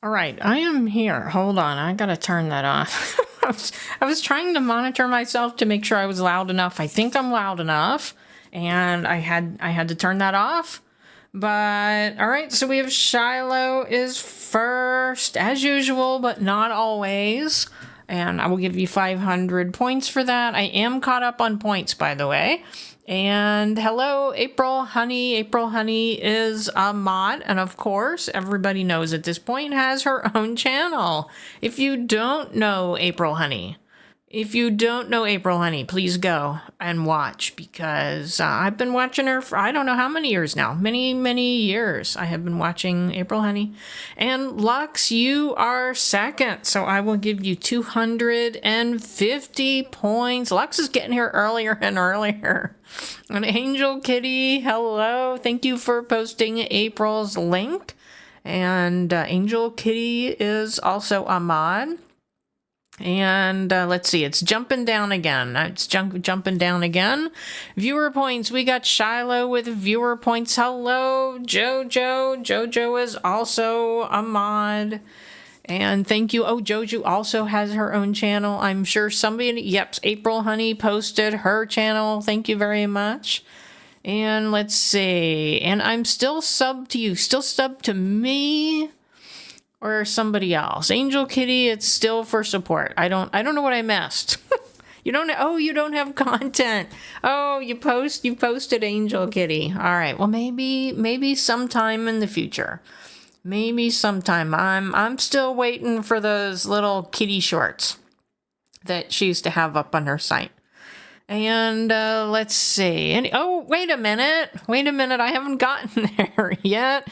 All right, I am here. Hold on, I gotta turn that off. I was trying to monitor myself to make sure I was loud enough. I think I'm loud enough, and I had to turn that off. But all right, so we have Shiloh is first as usual, but not always. And I will give you 500 points for that. I am caught up on points, by the way. And hello, April Honey. April Honey is a mod, and of course, everybody knows at this point has her own channel. If you don't know April Honey, please go and watch, because I've been watching her for I don't know how many years now. Many years I have been watching April Honey. And Lux, you are second, so I will give you 250 points. Lux is getting here earlier and earlier. And Angel Kitty, hello. Thank you for posting April's link. And Angel Kitty is also a mod. And let's see, it's jumping down again. It's jumping down again. Viewer points, we got Shiloh with viewer points. Hello, Jojo. Jojo is also a mod. And thank you. Oh, Jojo also has her own channel. I'm sure somebody, yep, April Honey posted her channel. Thank you very much. And let's see, and I'm still subbed to you, still subbed to me. Or somebody else. Angel Kitty, it's still for support. I don't know what I missed. You don't have content. Oh, you posted Angel Kitty. All right. Well, maybe sometime in the future. Maybe sometime. I'm still waiting for those little kitty shorts that she used to have up on her site. And let's see. And oh, wait a minute. I haven't gotten there yet.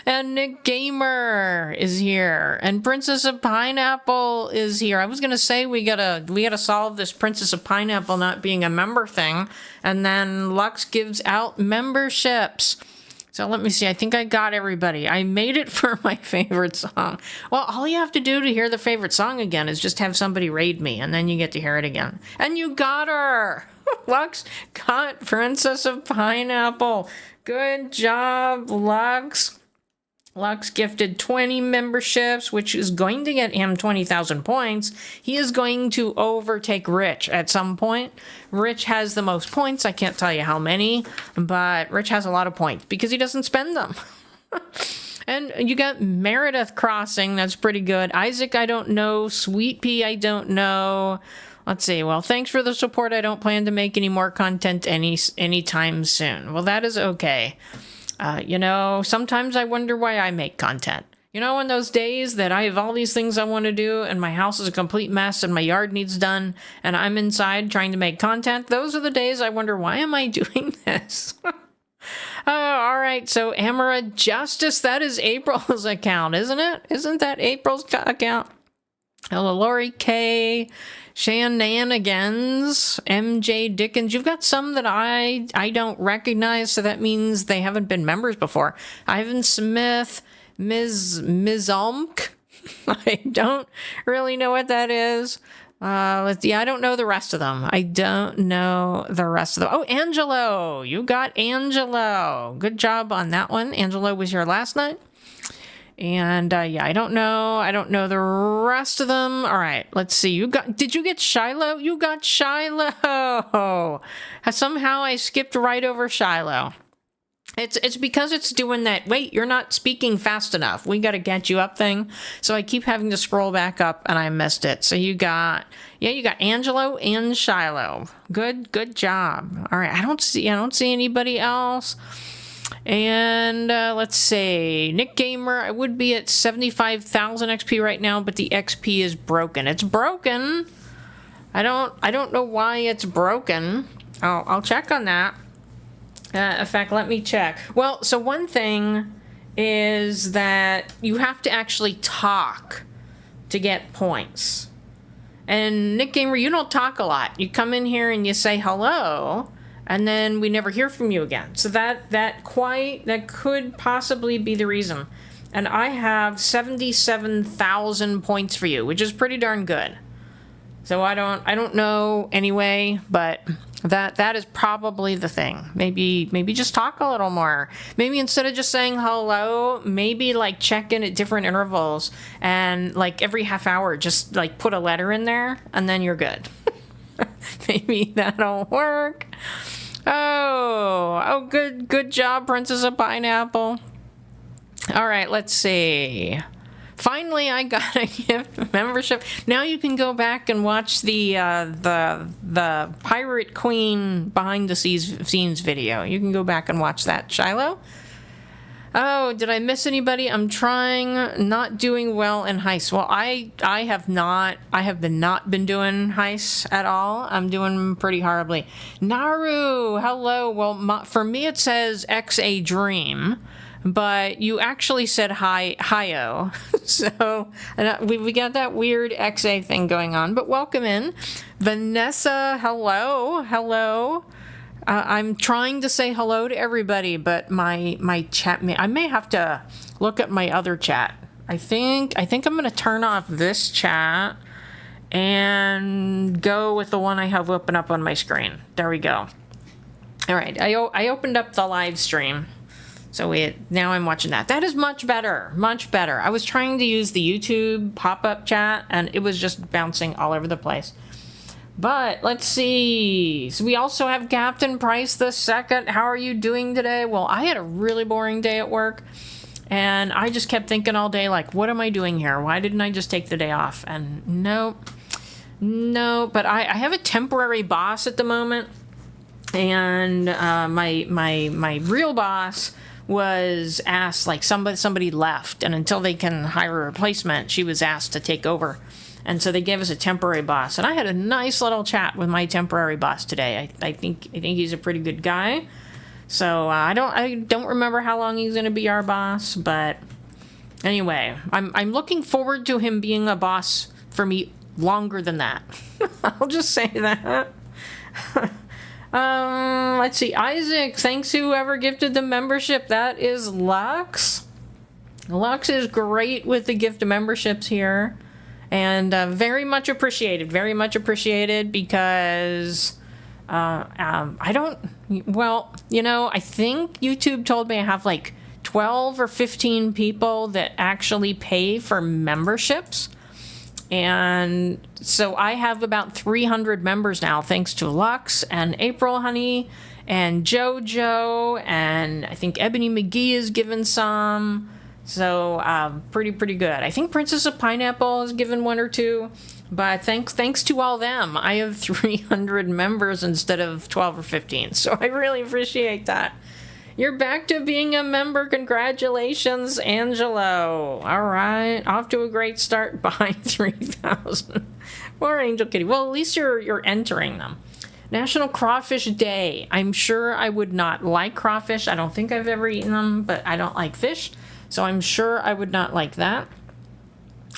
And Nick Gamer is here, and Princess of Pineapple is here. I was gonna say we gotta solve this Princess of Pineapple not being a member thing, and then Lux gives out memberships. So let me see. I think I got everybody. I made it for my favorite song. Well, all you have to do to hear the favorite song again is just have somebody raid me, and then you get to hear it again. And you got her! Lux got Princess of Pineapple. Good job, Lux. Lux gifted 20 memberships, which is going to get him 20,000 points. He is going to overtake Rich at some point. Rich has the most points. I can't tell you how many, but Rich has a lot of points because he doesn't spend them. And you got Meredith Crossing. That's pretty good. Isaac, I don't know. Sweet Pea, I don't know. Let's see. Well, thanks for the support. I don't plan to make any more content anytime soon. Well, that is okay. Sometimes I wonder why I make content. You know, in those days that I have all these things I want to do and my house is a complete mess and my yard needs done and I'm inside trying to make content, those are the days I wonder, why am I doing this? All right, so Amara Justice, that is April's account, isn't it? Isn't that April's account? Hello, Lori K. Shenanigans, MJ Dickens. You've got some that I don't recognize, so that means they haven't been members before. Ivan Smith, Ms. Umk. I don't really know what that is. I don't know the rest of them. Oh, Angelo. You got Angelo. Good job on that one. Angelo was here last night. And I don't know the rest of them. All right, let's see. Did you get Shiloh? You got Shiloh. Somehow I skipped right over Shiloh. It's because it's doing that, wait, you're not speaking fast enough, we got to get you up thing. So I keep having to scroll back up and I missed it. So you got Angelo and Shiloh. Good job. All right, I don't see anybody else. And let's see, Nick Gamer, I would be at 75,000 XP right now, but the XP is broken. It's broken. I don't know why it's broken. I'll check on that. In fact, let me check. Well, so one thing is that you have to actually talk to get points. And Nick Gamer, you don't talk a lot. You come in here and you say hello, and then we never hear from you again. So that could possibly be the reason. And I have 77,000 points for you, which is pretty darn good. So I don't know anyway, but that is probably the thing. Maybe just talk a little more. Maybe instead of just saying hello, maybe like check in at different intervals and like every half hour, just like put a letter in there and then you're good. Maybe that'll work. Oh, good job, Princess of Pineapple. All right, let's see. Finally, I got a gift membership. Now you can go back and watch the Pirate Queen behind the scenes video. You can go back and watch that, Shiloh. Oh, did I miss anybody? I'm trying, not doing well in heists. Well, I have not been doing heists at all. I'm doing pretty horribly. Naru, hello. Well, for me it says XA Dream, but you actually said hi-o. So we got that weird XA thing going on, but welcome in. Vanessa, hello. I'm trying to say hello to everybody, but my chat, I may have to look at my other chat. I think I'm going to turn off this chat and go with the one I have open up on my screen. There we go. All right, I opened up the live stream. So now I'm watching that. That is much better, much better. I was trying to use the YouTube pop-up chat, and it was just bouncing all over the place. But let's see. So we also have Captain Price the Second. How are you doing today? Well, I had a really boring day at work, and I just kept thinking all day, like, what am I doing here? Why didn't I just take the day off? And no. But I have a temporary boss at the moment, and my real boss was asked, like, somebody left, and until they can hire a replacement, she was asked to take over. And so they gave us a temporary boss, and I had a nice little chat with my temporary boss today. I think he's a pretty good guy. So I don't remember how long he's going to be our boss, but anyway, I'm looking forward to him being a boss for me longer than that. I'll just say that. Let's see, Isaac. Thanks whoever gifted the membership. That is Lux. Lux is great with the gift of memberships here. And very much appreciated because I think YouTube told me I have like 12 or 15 people that actually pay for memberships. And so I have about 300 members now, thanks to Lux and April Honey and Jojo, and I think Ebony McGee has given some. So pretty good. I think Princess of Pineapple has given one or two, but thanks to all them, I have 300 members instead of 12 or 15. So I really appreciate that. You're back to being a member. Congratulations, Angelo. All right, off to a great start behind 3,000. Poor Angel Kitty. Well, at least you're entering them. National Crawfish Day. I'm sure I would not like crawfish. I don't think I've ever eaten them, but I don't like fish. So I'm sure I would not like that.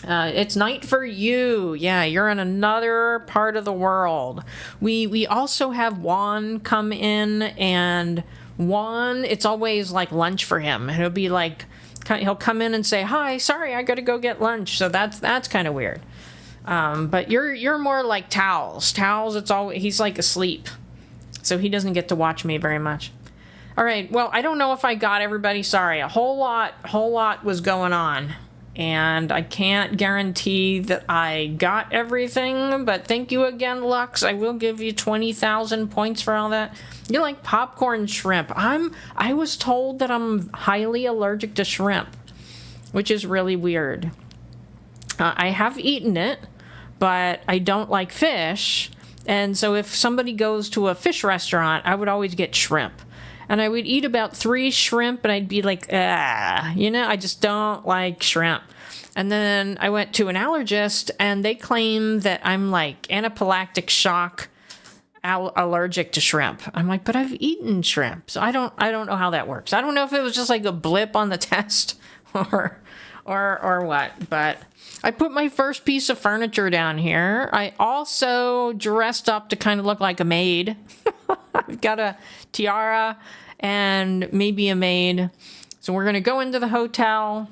It's night for you. Yeah, you're in another part of the world. We also have Juan come in, and Juan, it's always like lunch for him. He'll be like, he'll come in and say, hi, sorry, I gotta go get lunch. So that's kind of weird. But you're more like Towels. Towels, he's like asleep. So he doesn't get to watch me very much. All right, well, I don't know if I got everybody. Sorry, a whole lot was going on, and I can't guarantee that I got everything, but thank you again, Lux. I will give you 20,000 points for all that. You like popcorn shrimp. I was told that I'm highly allergic to shrimp, which is really weird. I have eaten it, but I don't like fish, and so if somebody goes to a fish restaurant, I would always get shrimp. And I would eat about 3 shrimp, and I'd be like, I just don't like shrimp. And then I went to an allergist, and they claim that I'm like anaphylactic shock allergic to shrimp. I'm like, but I've eaten shrimp, so I don't know how that works. I don't know if it was just like a blip on the test or what. But I put my first piece of furniture down here. I also dressed up to kind of look like a maid. I've got a tiara and maybe a maid. So we're going to go into the hotel,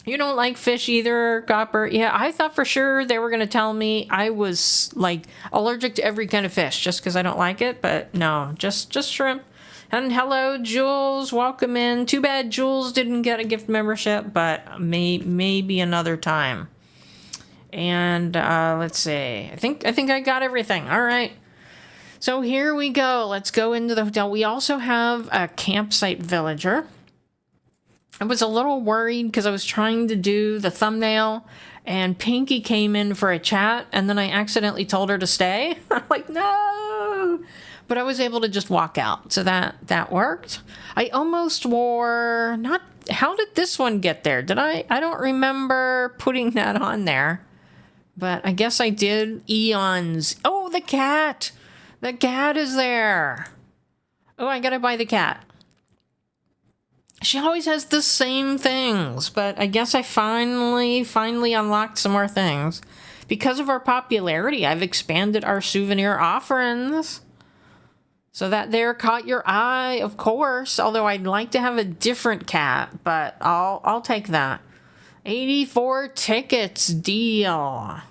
You don't like fish either, Copper? Yeah, I thought for sure they were going to tell me I was like allergic to every kind of fish just because I don't like it, but no, just shrimp. And hello, Jules, welcome in. Too bad Jules didn't get a gift membership, but maybe another time. And let's see. I think I got everything. All right. So here we go. Let's go into the hotel. We also have a campsite villager. I was a little worried because I was trying to do the thumbnail and Pinky came in for a chat and then I accidentally told her to stay. I'm like, no! But I was able to just walk out. So that worked. I almost wore, how did this one get there? I don't remember putting that on there. But I guess I did. Eons. Oh, the cat! The cat is there. Oh, I gotta buy the cat. She always has the same things, but I guess I finally unlocked some more things. Because of our popularity, I've expanded our souvenir offerings. So that there caught your eye, of course, although I'd like to have a different cat, but I'll take that. 84 tickets deal.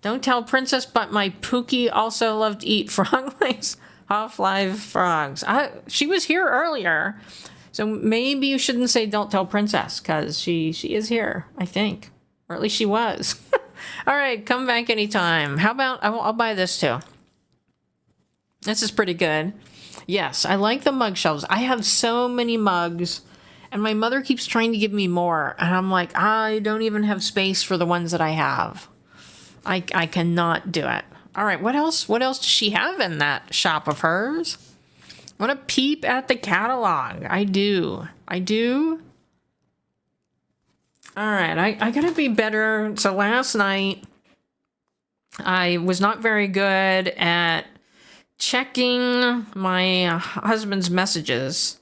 Don't tell Princess, but my Pookie also loved to eat frog legs. Off live frogs. She was here earlier. So maybe you shouldn't say don't tell Princess, because she is here, I think. Or at least she was. All right, come back anytime. How about, I'll buy this too. This is pretty good. Yes, I like the mug shelves. I have so many mugs, and my mother keeps trying to give me more. And I'm like, I don't even have space for the ones that I have. I cannot do it. All right, what else? What else does she have in that shop of hers? I want to peep at the catalog. I do. All right, I gotta be better. So last night, I was not very good at checking my husband's messages.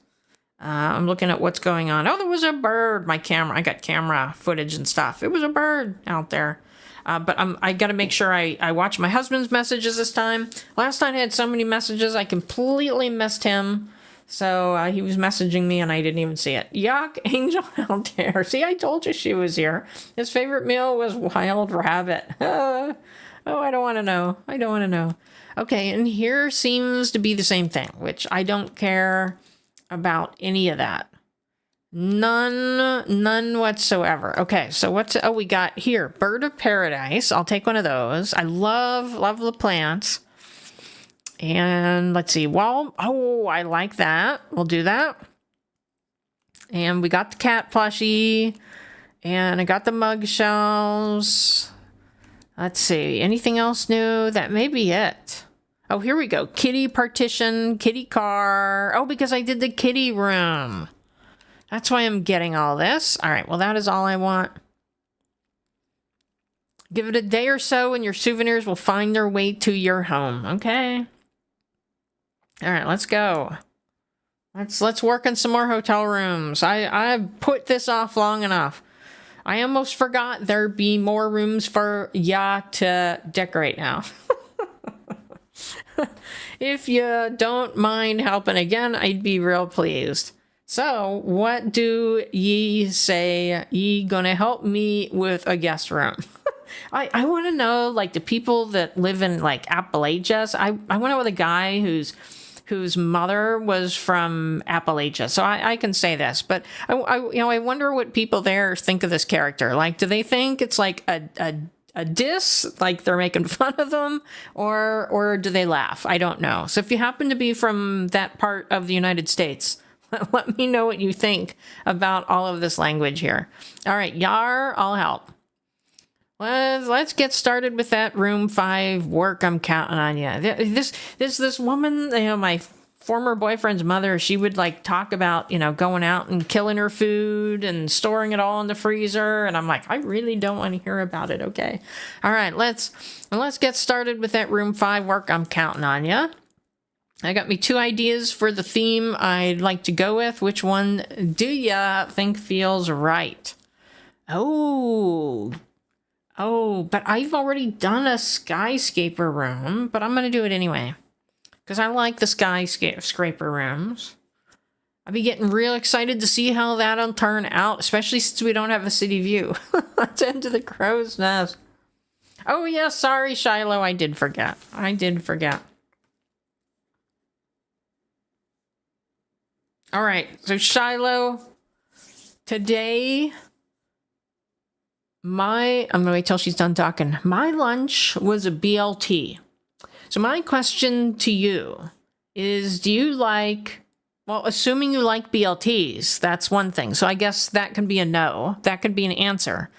I'm looking at what's going on. Oh, there was a bird. I got camera footage and stuff. It was a bird out there. But I got to make sure I watch my husband's messages this time. Last night I had so many messages, I completely missed him. So he was messaging me and I didn't even see it. Yuck, Angel out there. See, I told you she was here. His favorite meal was wild rabbit. Oh, I don't want to know. Okay, and here seems to be the same thing, which I don't care about any of that. None whatsoever. Okay, so we got here, Bird of Paradise. I'll take one of those. I love the plants. And let's see, I like that. We'll do that. And we got the cat plushie. And I got the mug shells. Let's see, anything else new? That may be it. Oh, here we go. Kitty partition, kitty car. Oh, because I did the kitty room. That's why I'm getting all this. All right, well, that is all I want. Give it a day or so and your souvenirs will find their way to your home. Okay. All right, let's go. Let's work on some more hotel rooms. I put this off long enough. I almost forgot there'd be more rooms for ya to decorate now. If you don't mind helping again, I'd be real pleased. So, what do ye say? Ye gonna help me with a guest room? I want to know, like, the people that live in, like, Appalachia. I want to know the guy whose mother was from Appalachia. So I can say this, but I wonder what people there think of this character. Like, do they think it's like a diss, like they're making fun of them, or do they laugh? I don't know. So if you happen to be from that part of the United States, let me know what you think about all of this language here. All right, Yar, I'll help. Let's get started with that room 5 work. I'm counting on you. This woman, my former boyfriend's mother, she would like talk about, going out and killing her food and storing it all in the freezer. And I'm like, I really don't want to hear about it. Okay. All right, let's get started with that room 5 work. I'm counting on you. I got me 2 ideas for the theme I'd like to go with. Which one do ya think feels right? Oh, but I've already done a skyscraper room, but I'm going to do it anyway. Because I like the skyscraper rooms. I'll be getting real excited to see how that'll turn out, especially since we don't have a city view. Let's end to the crow's nest. Oh, yeah, sorry, Shiloh, I did forget. All right, so Shiloh, today, I'm going to wait till she's done talking. My lunch was a BLT. So my question to you is, do you like, well, assuming you like BLTs, that's one thing. So I guess that can be a no. That could be an answer.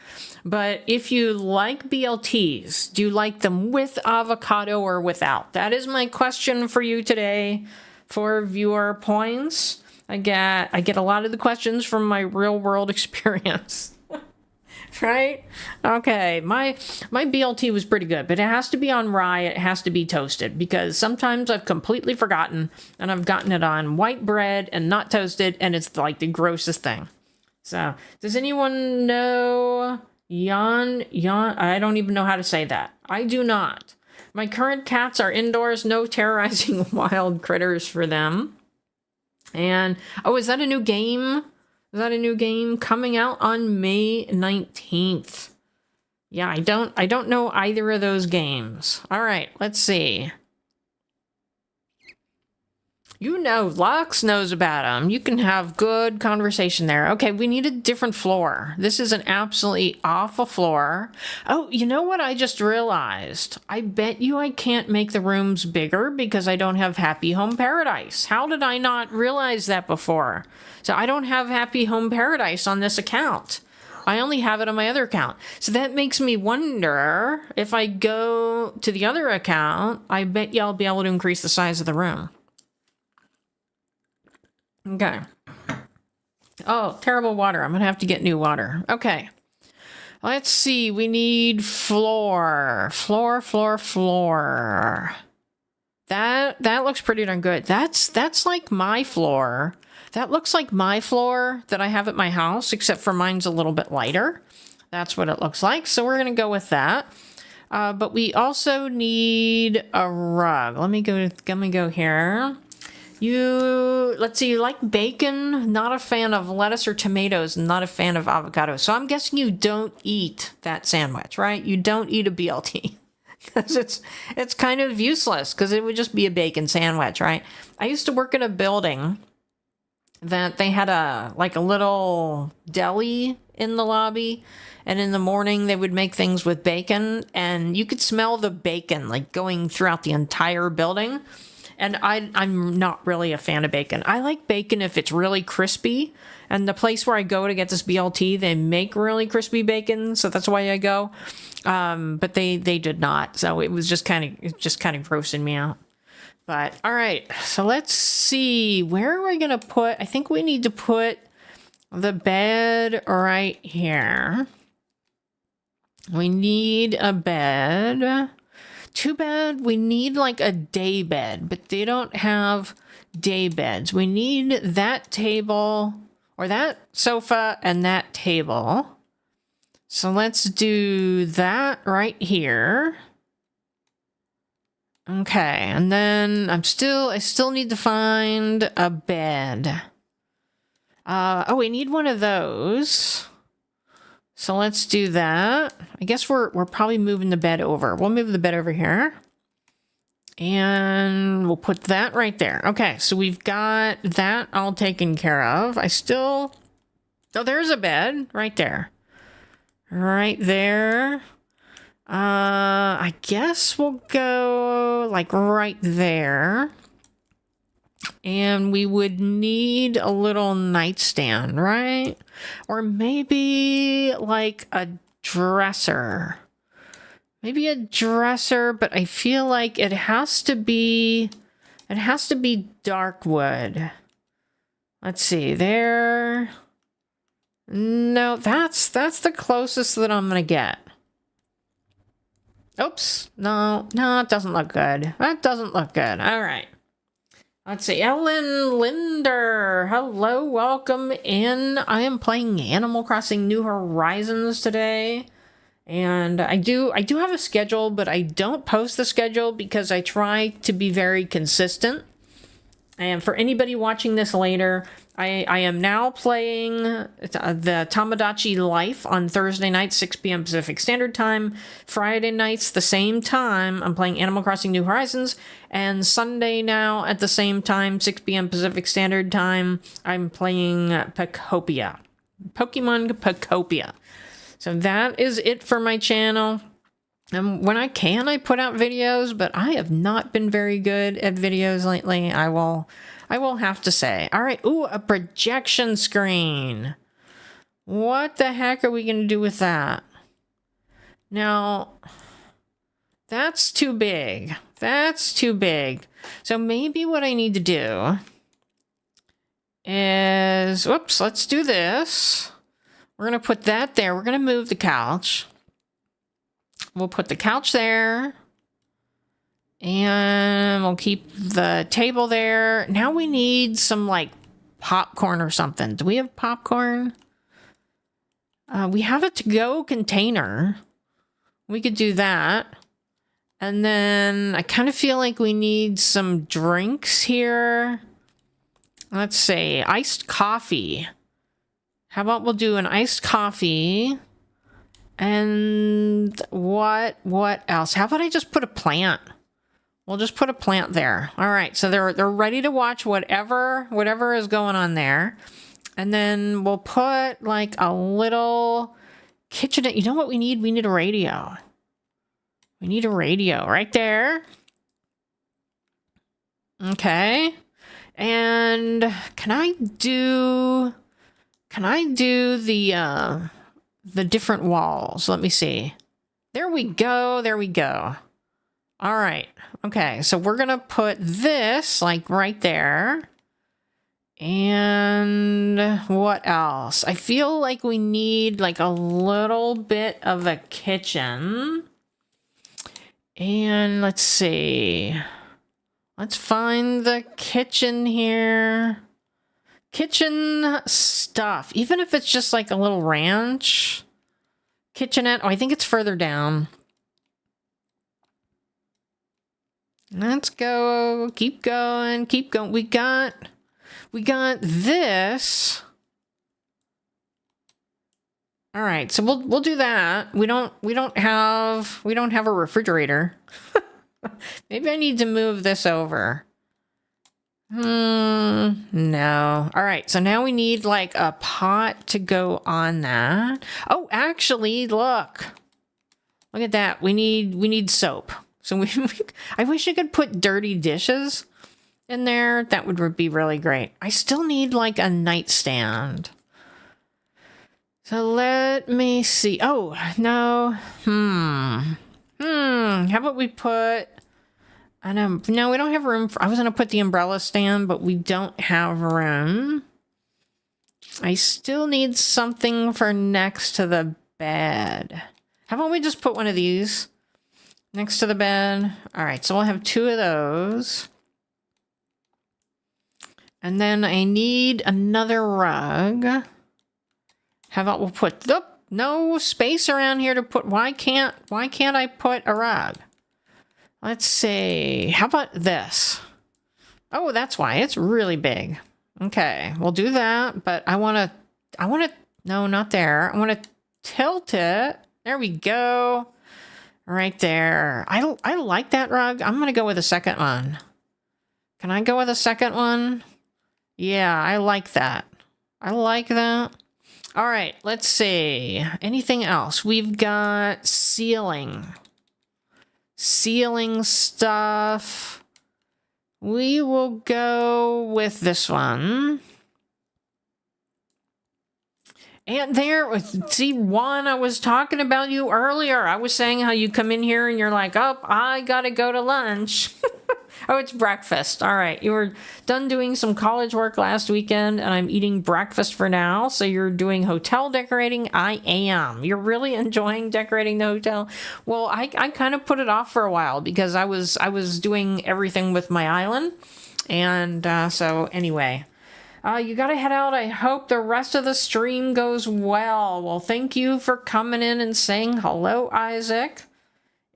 But if you like BLTs, do you like them with avocado or without? That is my question for you today for viewer points. I get a lot of the questions from my real world experience. Right? Okay, my BLT was pretty good, but it has to be on rye, it has to be toasted, because sometimes I've completely forgotten, and I've gotten it on white bread and not toasted, and it's like the grossest thing. So, does anyone know Yon, I don't even know how to say that. I do not. My current cats are indoors, no terrorizing wild critters for them. And, oh, is that a new game? Is that a new game coming out on May 19th? Yeah, I don't know either of those games. All right, let's see. You know, Lux knows about them. You can have good conversation there. Okay, we need a different floor. This is an absolutely awful floor. Oh, you know what I just realized? I bet you I can't make the rooms bigger because I don't have Happy Home Paradise. How did I not realize that before? So I don't have Happy Home Paradise on this account. I only have it on my other account. So that makes me wonder if I go to the other account, I bet you I'll be able to increase the size of the room. Okay. Oh, terrible water. I'm going to have to get new water. Okay. Let's see. We need floor. Floor. That looks pretty darn good. That's like my floor. That looks like my floor that I have at my house, except for mine's a little bit lighter. That's what it looks like. So we're going to go with that. But we also need a rug. Let me go here. Let's see, you like bacon, not a fan of lettuce or tomatoes, not a fan of avocado. So I'm guessing you don't eat that sandwich, right? You don't eat a BLT because it's kind of useless because it would just be a bacon sandwich, right? I used to work in a building that they had a little deli in the lobby, and in the morning they would make things with bacon, and you could smell the bacon like going throughout the entire building. And I'm not really a fan of bacon. I like bacon if it's really crispy. And the place where I go to get this BLT, they make really crispy bacon, so that's why I go. But they did not, so it was just kind of grossing me out. But all right, so let's see, where are we gonna put? I think we need to put the bed right here. We need a bed. Too bad we need like a day bed, but they don't have day beds. We need that table or that sofa and that table. So let's do that right here. Okay, and then I still need to find a bed. Oh, we need one of those. So let's do that. I guess we're probably moving the bed over. We'll move the bed over here. And we'll put that right there. Okay, so we've got that all taken care of. Oh, there's a bed right there. Right there. I guess we'll go like right there. And we would need a little nightstand, right? Or maybe like a dresser. Maybe a dresser, but I feel like it has to be dark wood. Let's see, there. No, that's the closest that I'm gonna get. Oops, no, it doesn't look good. That doesn't look good. All right. Let's see, Ellen Linder, hello, welcome in. I am playing Animal Crossing New Horizons today, and I do have a schedule, but I don't post the schedule because I try to be very consistent. And for anybody watching this later, I am now playing the Tamagotchi Life on Thursday night, 6 p.m. Pacific Standard Time. Friday nights, the same time, I'm playing Animal Crossing New Horizons. And Sunday now, at the same time, 6 p.m. Pacific Standard Time, I'm playing Pokemon Pokopia. So that is it for my channel. And when I can, I put out videos, but I have not been very good at videos lately. I will have to say. All right. Ooh, a projection screen. What the heck are we going to do with that? Now, that's too big. That's too big. So maybe what I need to do is, whoops, let's do this. We're going to put that there. We're going to move the couch. We'll put the couch there. And we'll keep the table there. Now we need some, like, popcorn or something. Do we have popcorn? We have a to-go container. We could do that. And then I kind of feel like we need some drinks here. Let's say iced coffee. How about we'll do an iced coffee? And what else? How about I just put a plant? We'll just put a plant there. All right, so they're ready to watch whatever is going on there. And then we'll put like a little kitchenette. You know what we need? We need a radio. We need a radio right there. Okay. And can I do the different walls? Let me see. There we go. There we go. All right. Okay. So we're going to put this like right there. And what else? I feel like we need like a little bit of a kitchen. And let's see. Let's find the kitchen here. Kitchen stuff. Even if it's just like a little ranch. Kitchenette. Oh, I think it's further down. Let's go. Keep going. Keep going. We got this. All right, so we'll do that. We don't have a refrigerator. Maybe I need to move this over. No. All right, so now we need like a pot to go on that. Oh, actually, look. Look at that. We need soap. So I wish I could put dirty dishes in there. That would be really great. I still need like a nightstand. So let me see. Oh, no. How about we put... no, we don't have room for... I was going to put the umbrella stand, but we don't have room. I still need something for next to the bed. How about we just put one of these next to the bed? All right, so we'll have 2 of those. And then I need another rug. How about we'll put no space around here to put... Why can't I put a rug? Let's see. How about this? Oh, that's why. It's really big. Okay, we'll do that, but I want to... No, not there. I want to tilt it. There we go. Right there. I like that rug. I'm going to go with a second one. Can I go with a second one? Yeah, I like that. I like that. All right, let's see. Anything else? We've got ceiling. Ceiling stuff. We will go with this one. And there, see, Juan, I was talking about you earlier. I was saying how you come in here and you're like, oh, I gotta go to lunch. Oh, it's breakfast. All right. You were done doing some college work last weekend, and I'm eating breakfast for now. So you're doing hotel decorating? I am. You're really enjoying decorating the hotel? Well, I kind of put it off for a while because I was doing everything with my island. And so anyway, you got to head out. I hope the rest of the stream goes well. Well, thank you for coming in and saying hello, Isaac.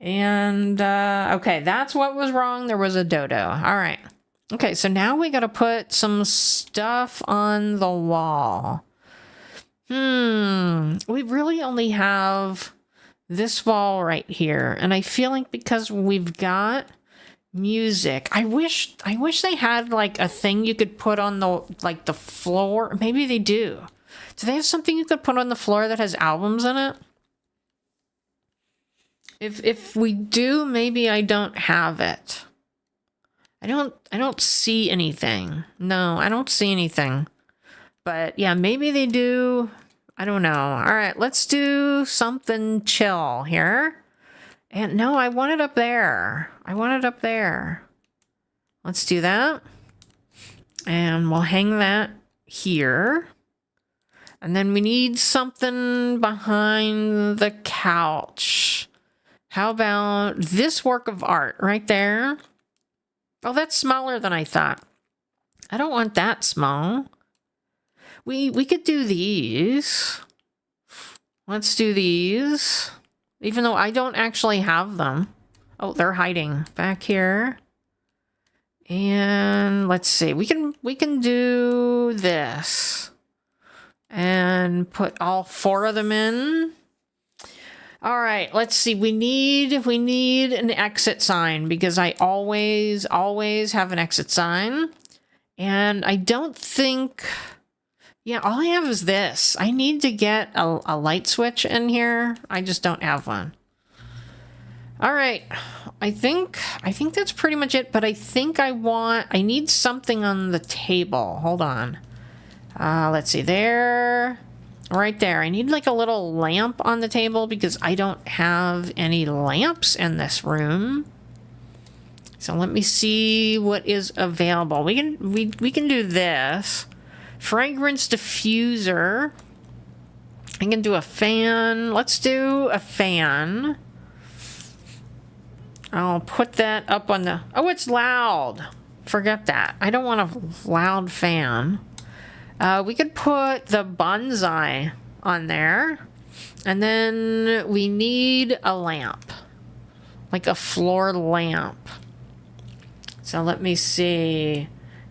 And, okay, that's what was wrong. There was a dodo. All right. Okay, so now we got to put some stuff on the wall. We really only have this wall right here. And I feel like because we've got music, I wish they had like a thing you could put on the floor. Maybe they do. Do they have something you could put on the floor that has albums in it? If we do, maybe I don't have it. I don't see anything. No, I don't see anything. But yeah, maybe they do. I don't know. All right, let's do something chill here. And no, I want it up there. I want it up there. Let's do that. And we'll hang that here. And then we need something behind the couch. How about this work of art right there? Oh, that's smaller than I thought. I don't want that small. We could do these. Let's do these. Even though I don't actually have them. Oh, they're hiding back here. And let's see. We can do this. And put all 4 of them in. All right, let's see. We need an exit sign because I always have an exit sign. And I don't think... Yeah, all I have is this. I need to get a light switch in here. I just don't have one. All right. I think that's pretty much it, but I think I need something on the table. Hold on. Let's see. There. Right there. I need like a little lamp on the table because I don't have any lamps in this room. So let me see what is available. We can do this. Fragrance diffuser. I can do a fan. Let's do a fan. I'll put that up on the... Oh, it's loud. Forget that. I don't want a loud fan. We could put the bonsai on there. And then we need a lamp. Like a floor lamp. So let me see.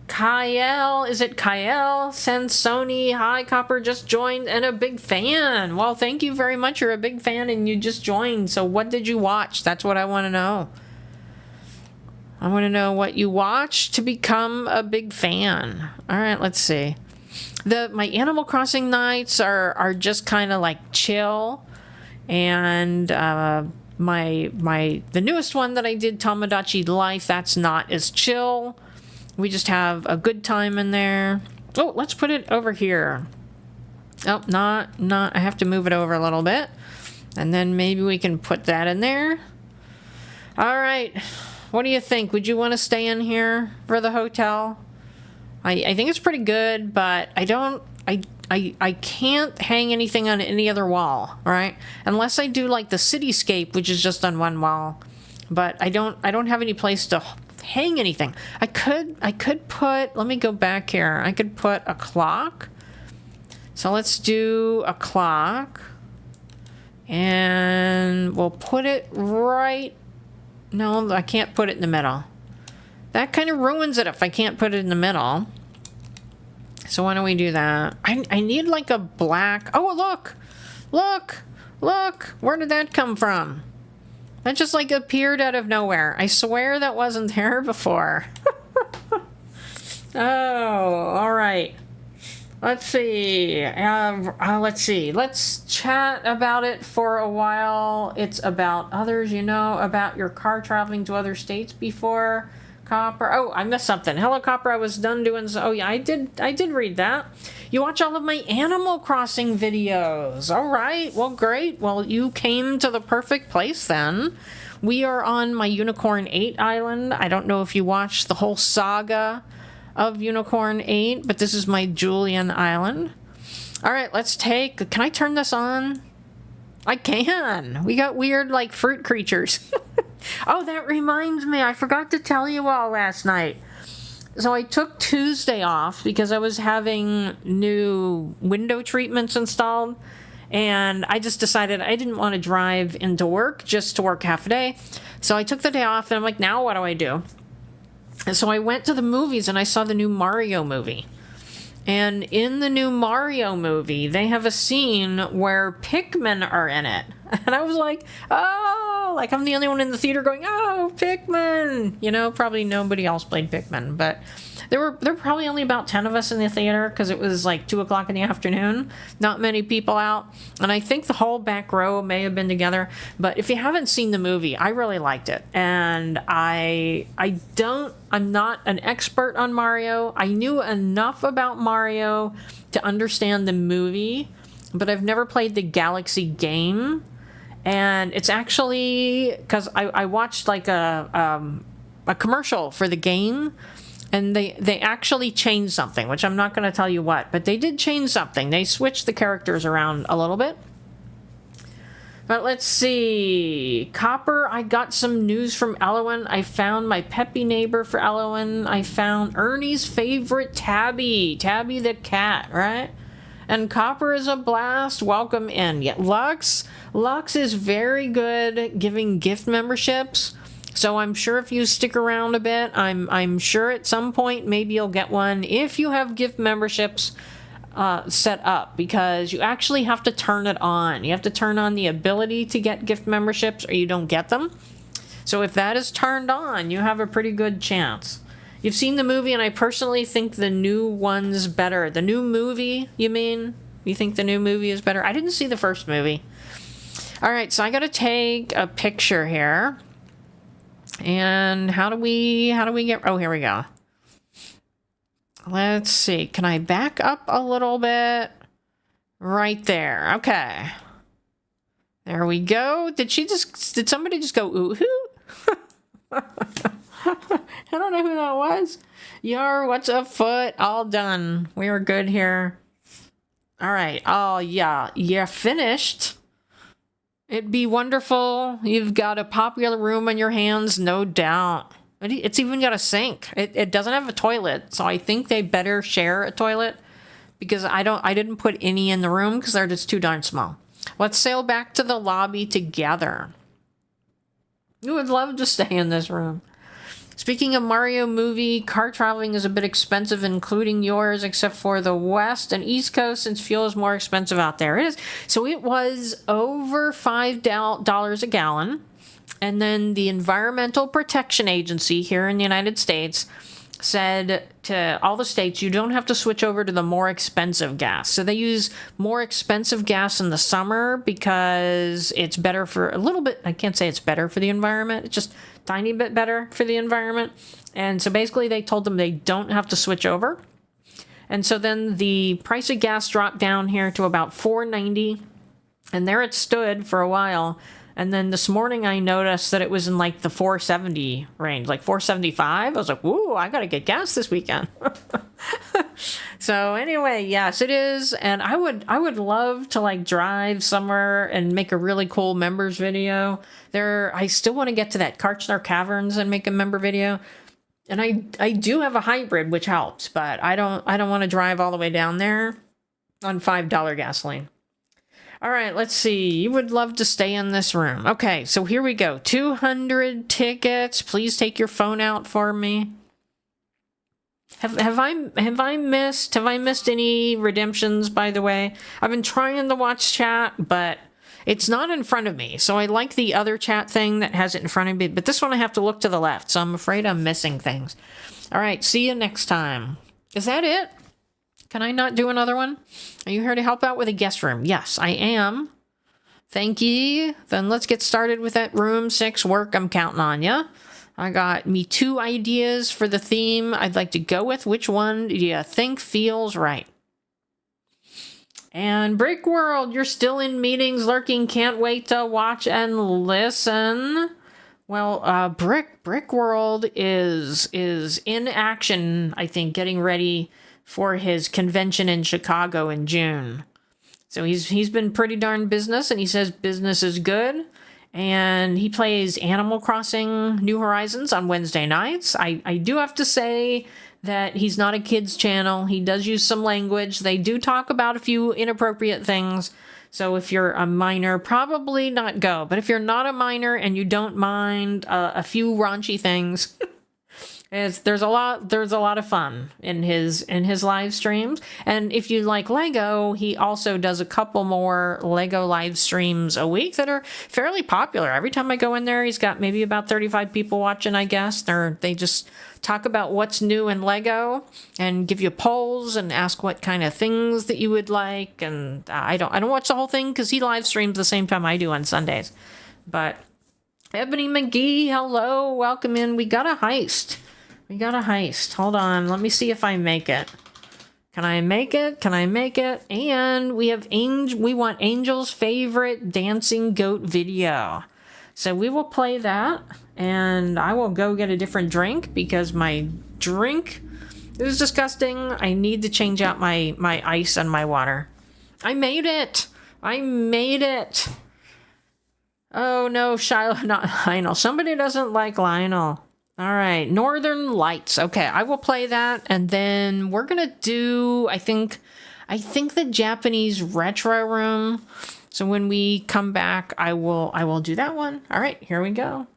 Kyle, is it Kyle? Sansoni, hi, Copper, just joined and a big fan. Well, thank you very much. You're a big fan and you just joined. So what did you watch? That's what I want to know. I want to know what you watched to become a big fan. All right, let's see. My Animal Crossing nights are just kind of like chill. And the newest one that I did, Tomodachi Life, that's not as chill. We just have a good time in there. Oh, let's put it over here. Oh, not. I have to move it over a little bit. And then maybe we can put that in there. All right. What do you think? Would you want to stay in here for the hotel? I think it's pretty good, but I can't hang anything on any other wall, right? Unless I do like the cityscape, which is just on one wall. But I don't have any place to hang anything. I could put, let me go back here. I could put a clock. So let's do a clock. And we'll put it right. No, I can't put it in the middle. That kind of ruins it if I can't put it in the middle. So why don't we do that? I need like a black... Oh, look! Where did that come from? That just like appeared out of nowhere. I swear that wasn't there before. Oh, all right. Let's see. Let's chat about it for a while. It's about others, about your car traveling to other states before. Copper. Oh, I missed something. Hello, Copper. I was done doing so. Oh, yeah, I did read that. You watch all of my Animal Crossing videos. All right. Well, great. Well, you came to the perfect place then. We are on my Unicorn 8 island. I don't know if you watched the whole saga of Unicorn 8, but this is my Julian island. All right, can I turn this on? I can. We got weird, like, fruit creatures. Oh, that reminds me. I forgot to tell you all last night. So I took Tuesday off because I was having new window treatments installed. And I just decided I didn't want to drive into work just to work half a day. So I took the day off and I'm like, now what do I do? So I went to the movies and I saw the new Mario movie. And in the new Mario movie, they have a scene where Pikmin are in it. And I was like, oh, like I'm the only one in the theater going, oh, Pikmin. You know, probably nobody else played Pikmin, but there were probably only about 10 of us in the theater because it was like 2 o'clock in the afternoon. Not many people out. And I think the whole back row may have been together. But if you haven't seen the movie, I really liked it. And I'm not an expert on Mario. I knew enough about Mario to understand the movie, but I've never played the Galaxy game. And it's actually because I watched like a commercial for the game, and they actually changed something, which I'm not going to tell you what, but they did change something. They switched the characters around a little bit. But let's see. Copper, I got some news from Elowen. I found my peppy neighbor for Elowen. I found Ernie's favorite Tabby the cat, right? And Copper is a blast. Welcome in. Yeah, Lux is very good giving gift memberships. So I'm sure if you stick around a bit, I'm sure at some point maybe you'll get one if you have gift memberships set up, because you actually have to turn it on. You have to turn on the ability to get gift memberships or you don't get them. So if that is turned on, you have a pretty good chance. You've seen the movie, and I personally think the new one's better. The new movie, you mean? You think the new movie is better? I didn't see the first movie. All right, so I got to take a picture here. And how do we get... Oh, here we go. Let's see. Can I back up a little bit? Right there. Okay. There we go. Did somebody just go, ooh hoo? I don't know who that was. Yar, what's afoot? All done. We were good here. All right. Oh, yeah. You're finished. It'd be wonderful. You've got a popular room on your hands, no doubt. It's even got a sink. It doesn't have a toilet, so I think they better share a toilet, because I didn't put any in the room because they're just too darn small. Let's sail back to the lobby together. You would love to stay in this room. Speaking of Mario movie, car traveling is a bit expensive, including yours, except for the West and East Coast, since fuel is more expensive out there. It is. So it was over $5 a gallon. And then the Environmental Protection Agency here in the United States said to all the states, you don't have to switch over to the more expensive gas. So they use more expensive gas in the summer because it's better for a little bit. I can't say it's better for the environment. It's just a tiny bit better for the environment. And so basically they told them they don't have to switch over. And so then the price of gas dropped down here to about $4.90. And there it stood for a while. And then this morning I noticed that it was in like the $4.70 range, like $4.75. I was like, "Ooh, I gotta get gas this weekend." So anyway, yes, it is. And I would love to like drive somewhere and make a really cool members video. I still want to get to that Karchner Caverns and make a member video. And I do have a hybrid, which helps, but I don't want to drive all the way down there on $5 gasoline. All right, let's see. You would love to stay in this room. Okay, so here we go. 200 tickets. Please take your phone out for me. Have I missed any redemptions, by the way? I've been trying to watch chat, but it's not in front of me. So I like the other chat thing that has it in front of me, but this one I have to look to the left, so I'm afraid I'm missing things. All right, see you next time. Is that it? Can I not do another one? Are you here to help out with a guest room? Yes, I am. Thank ye. Then let's get started with that room 6 work. I'm counting on ya. I got me 2 ideas for the theme I'd like to go with. Which one do you think feels right? And Brick World, you're still in meetings, lurking. Can't wait to watch and listen. Well, Brick World is in action, I think, getting ready for his convention in Chicago in June. So he's been pretty darn business, and he says business is good. And he plays Animal Crossing New Horizons on Wednesday nights. I do have to say that he's not a kid's channel. He does use some language. They do talk about a few inappropriate things. So if you're a minor, probably not go. But if you're not a minor and you don't mind a few raunchy things, There's a lot of fun in his live streams. And if you like Lego, he also does a couple more Lego live streams a week that are fairly popular. Every time I go in there, he's got maybe about 35 people watching, I guess. They just talk about what's new in Lego and give you polls and ask what kind of things that you would like. And I don't watch the whole thing because he live streams the same time I do on Sundays. But Ebony McGee, hello, welcome in. We got a heist. Hold on. Let me see if I make it. Can I make it? And we want Angel's favorite dancing goat video. So we will play that, and I will go get a different drink because my drink is disgusting. I need to change out my ice and my water. I made it. Oh no, Shiloh, not Lionel. Somebody doesn't like Lionel. All right, Northern Lights. Okay, I will play that, and then we're gonna do, I think the Japanese retro room. So when we come back, I will do that one. All right, here we go.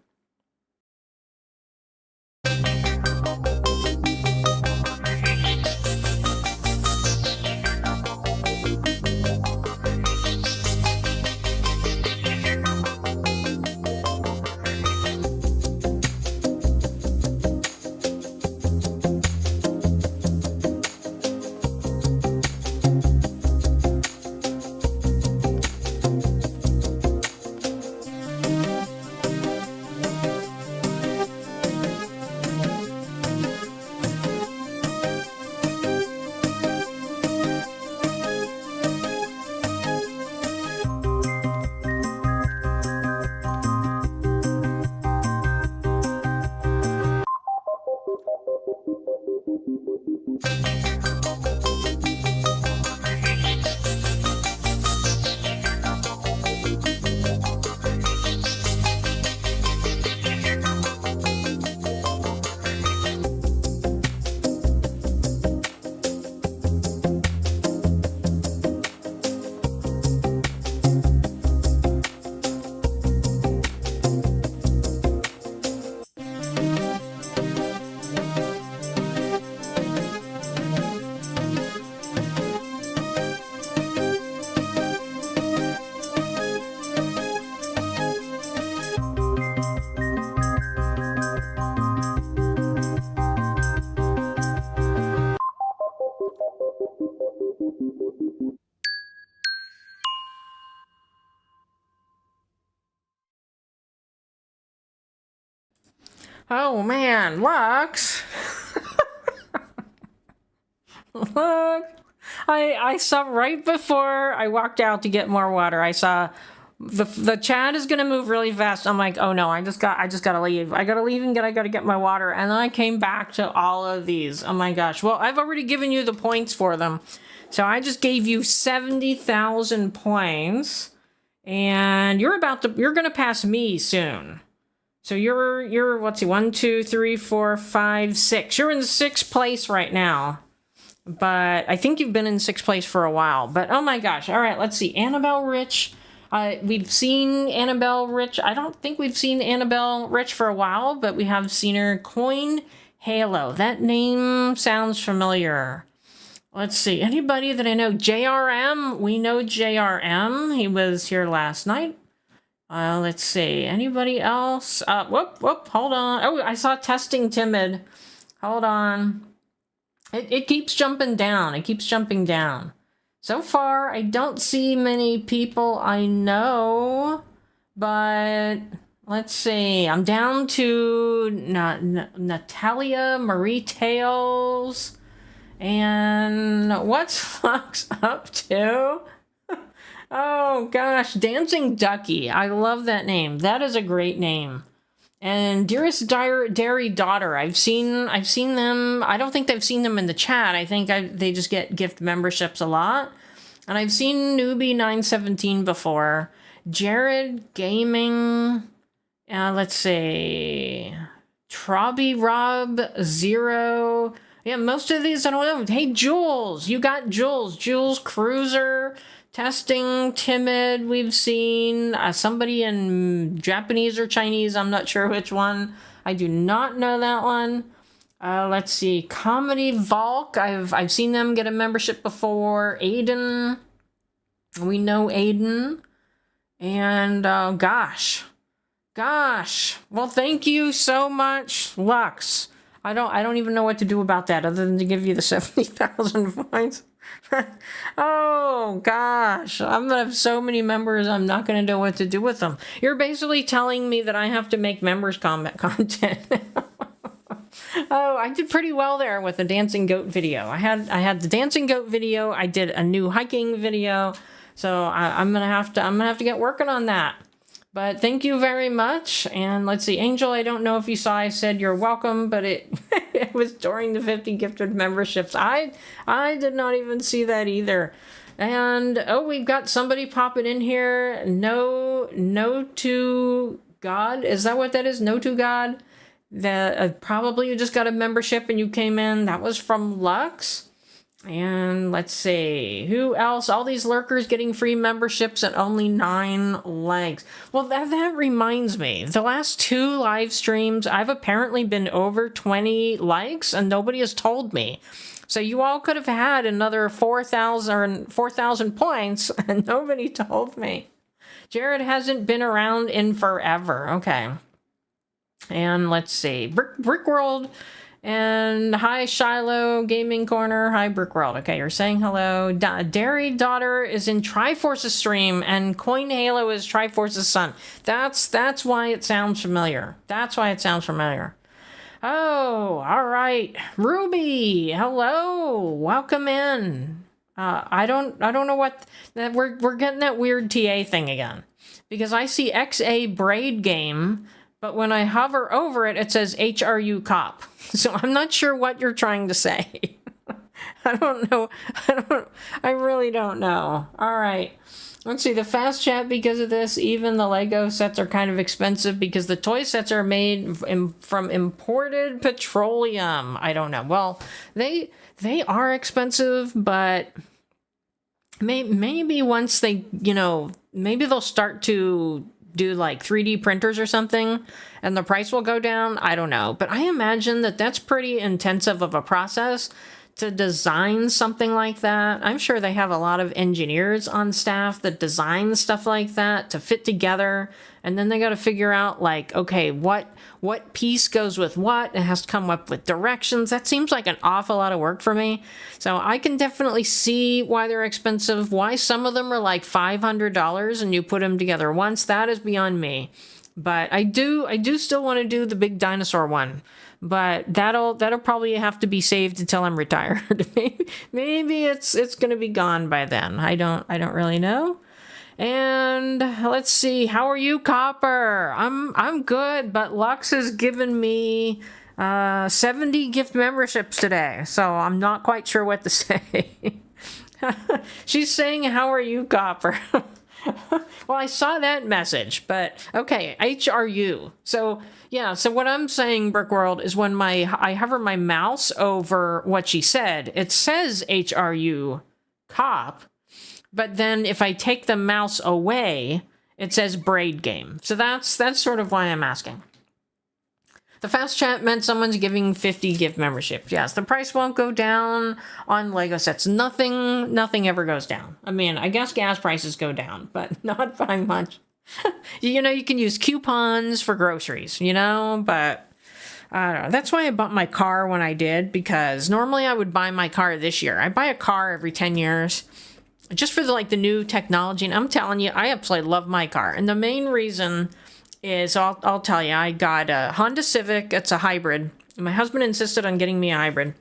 Oh man, Lux. Look, I saw right before I walked out to get more water. I saw the chat is gonna move really fast. I'm like, oh no, I just gotta leave. I gotta leave and I gotta get my water. And then I came back to all of these. Oh my gosh. Well, I've already given you the points for them. So I just gave you 70,000 points, and you're gonna pass me soon. So you're let's see, 1, 2, 3, 4, 5, 6. You're in sixth place right now. But I think you've been in sixth place for a while. But oh my gosh. All right, let's see. Annabelle Rich. We've seen Annabelle Rich. I don't think we've seen Annabelle Rich for a while, but we have seen her. Coin Halo. That name sounds familiar. Let's see. Anybody that I know? JRM. We know JRM. He was here last night. Let's see. Anybody else? Whoop. Hold on. Oh, I saw Testing Timid. Hold on. It keeps jumping down. It keeps jumping down. So far, I don't see many people I know, but let's see. I'm down to Natalia Marie Tales. And what's Fox up to? Oh gosh, Dancing Ducky. I love that name. That is a great name. And Dearest Dairy Daughter. I've seen them. I don't think they've seen them in the chat. I think they just get gift memberships a lot. And I've seen Newbie 917 before. Jared Gaming. Let's see. Trobby Rob 0. Yeah, most of these I don't know. Hey, Jules. You got Jules. Jules Cruiser. Testing Timid, we've seen somebody in Japanese or Chinese, I'm not sure which one. I do not know that one. Let's see. Comedy Volk. I've seen them get a membership before. Aiden. We know Aiden. And gosh. Well, thank you so much, Lux. I don't even know what to do about that other than to give you the 70,000 points. Oh gosh, I'm gonna have so many members, I'm not gonna know what to do with them. You're basically telling me that I have to make members content. Oh, I did pretty well there with the dancing goat video. I had the dancing goat video. I did a new hiking video, so I'm gonna have to get working on that. But thank you very much. And let's see, Angel, I don't know if you saw I said you're welcome, but it it was during the 50 gifted memberships. I did not even see that either. And oh, we've got somebody popping in here. No to God. Is that what that is? No to God? That probably you just got a membership and you came in. That was from Lux. And let's see, who else? All these lurkers getting free memberships and only 9 likes. Well, that reminds me. The last 2 live streams, I've apparently been over 20 likes and nobody has told me. So you all could have had another 4,000 points and nobody told me. Jared hasn't been around in forever. Okay. And let's see, Brick World. And hi, Shiloh Gaming Corner. Hi, Brickworld. Okay, you're saying hello. Dairy Daughter is in Triforce's stream, and Coin Halo is Triforce's son. That's why it sounds familiar. Oh, all right. Ruby, hello. Welcome in. I don't know what that we're getting that weird TA thing again. Because I see XA Braid Game, but when I hover over it, it says HRU Cop. So I'm not sure what you're trying to say. I don't know. I really don't know. All right. Let's see. The fast chat, because of this, even the Lego sets are kind of expensive because the toy sets are made from imported petroleum. I don't know. Well, they are expensive, but maybe once they, maybe they'll start to do like 3D printers or something and the price will go down. I don't know, but I imagine that that's pretty intensive of a process to design something like that. I'm sure they have a lot of engineers on staff that design stuff like that to fit together, and then they got to figure out like, okay, what piece goes with what. It has to come up with directions. That seems like an awful lot of work for me. So I can definitely see why they're expensive, why some of them are like $500 and you put them together once. That is beyond me. But I do still want to do the big dinosaur one. But that'll probably have to be saved until I'm retired. Maybe it's gonna be gone by then. I don't really know. And let's see, how are you, Copper? I'm good, but Lux has given me 70 gift memberships today, so I'm not quite sure what to say. She's saying, how are you, Copper? Well, I saw that message, but okay, HRU. So yeah, so what I'm saying, Brickworld, is when I hover my mouse over what she said, it says HRU Cop, but then if I take the mouse away, it says Braid Game. So that's sort of why I'm asking. The fast chat meant someone's giving 50 gift memberships. Yes, the price won't go down on Lego sets. Nothing ever goes down. I mean, I guess gas prices go down, but not by much. You can use coupons for groceries, but I don't know. That's why I bought my car when I did, because normally I would buy my car this year. I buy a car every 10 years just for the new technology. And I'm telling you, I absolutely love my car. And the main reason is, I'll tell you, I got a Honda Civic. It's a hybrid. My husband insisted on getting me a hybrid.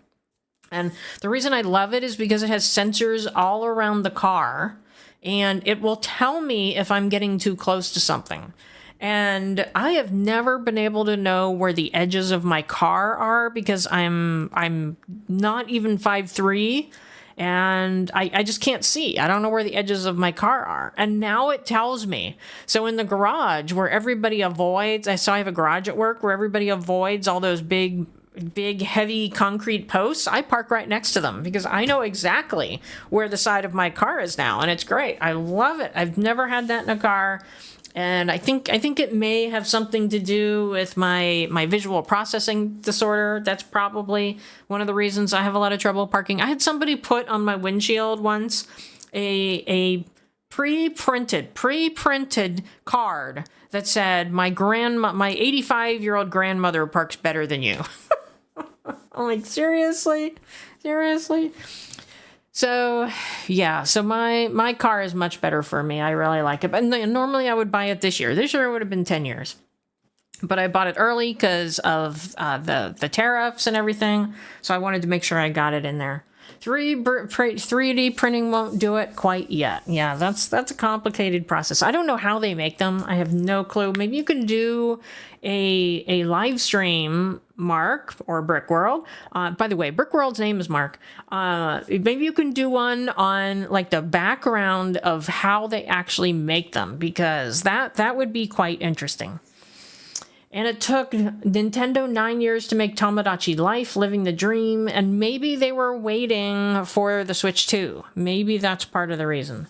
And the reason I love it is because it has sensors all around the car, and it will tell me if I'm getting too close to something. And I have never been able to know where the edges of my car are because I'm not even 5'3", and I just can't see. I don't know where the edges of my car are. And now it tells me. So in the garage where everybody avoids, I have a garage at work where everybody avoids all those big, heavy concrete posts. I park right next to them because I know exactly where the side of my car is now. And it's great. I love it. I've never had that in a car. And I think it may have something to do with my visual processing disorder. That's probably one of the reasons I have a lot of trouble parking. I had somebody put on my windshield once a pre-printed card that said my 85-year-old grandmother parks better than you. I'm like, seriously? So yeah, so my car is much better for me. I really like it. But normally I would buy it this year. This year it would have been 10 years. But I bought it early because of the tariffs and everything. So I wanted to make sure I got it in there. 3D printing won't do it quite yet. Yeah, that's a complicated process. I don't know how they make them. I have no clue. Maybe you can do a live stream, Mark, or Brickworld. By the way, Brickworld's name is Mark. Maybe you can do one on like the background of how they actually make them, because that would be quite interesting. And it took Nintendo 9 years to make Tomodachi Life, living the dream, and maybe they were waiting for the Switch 2. Maybe that's part of the reason.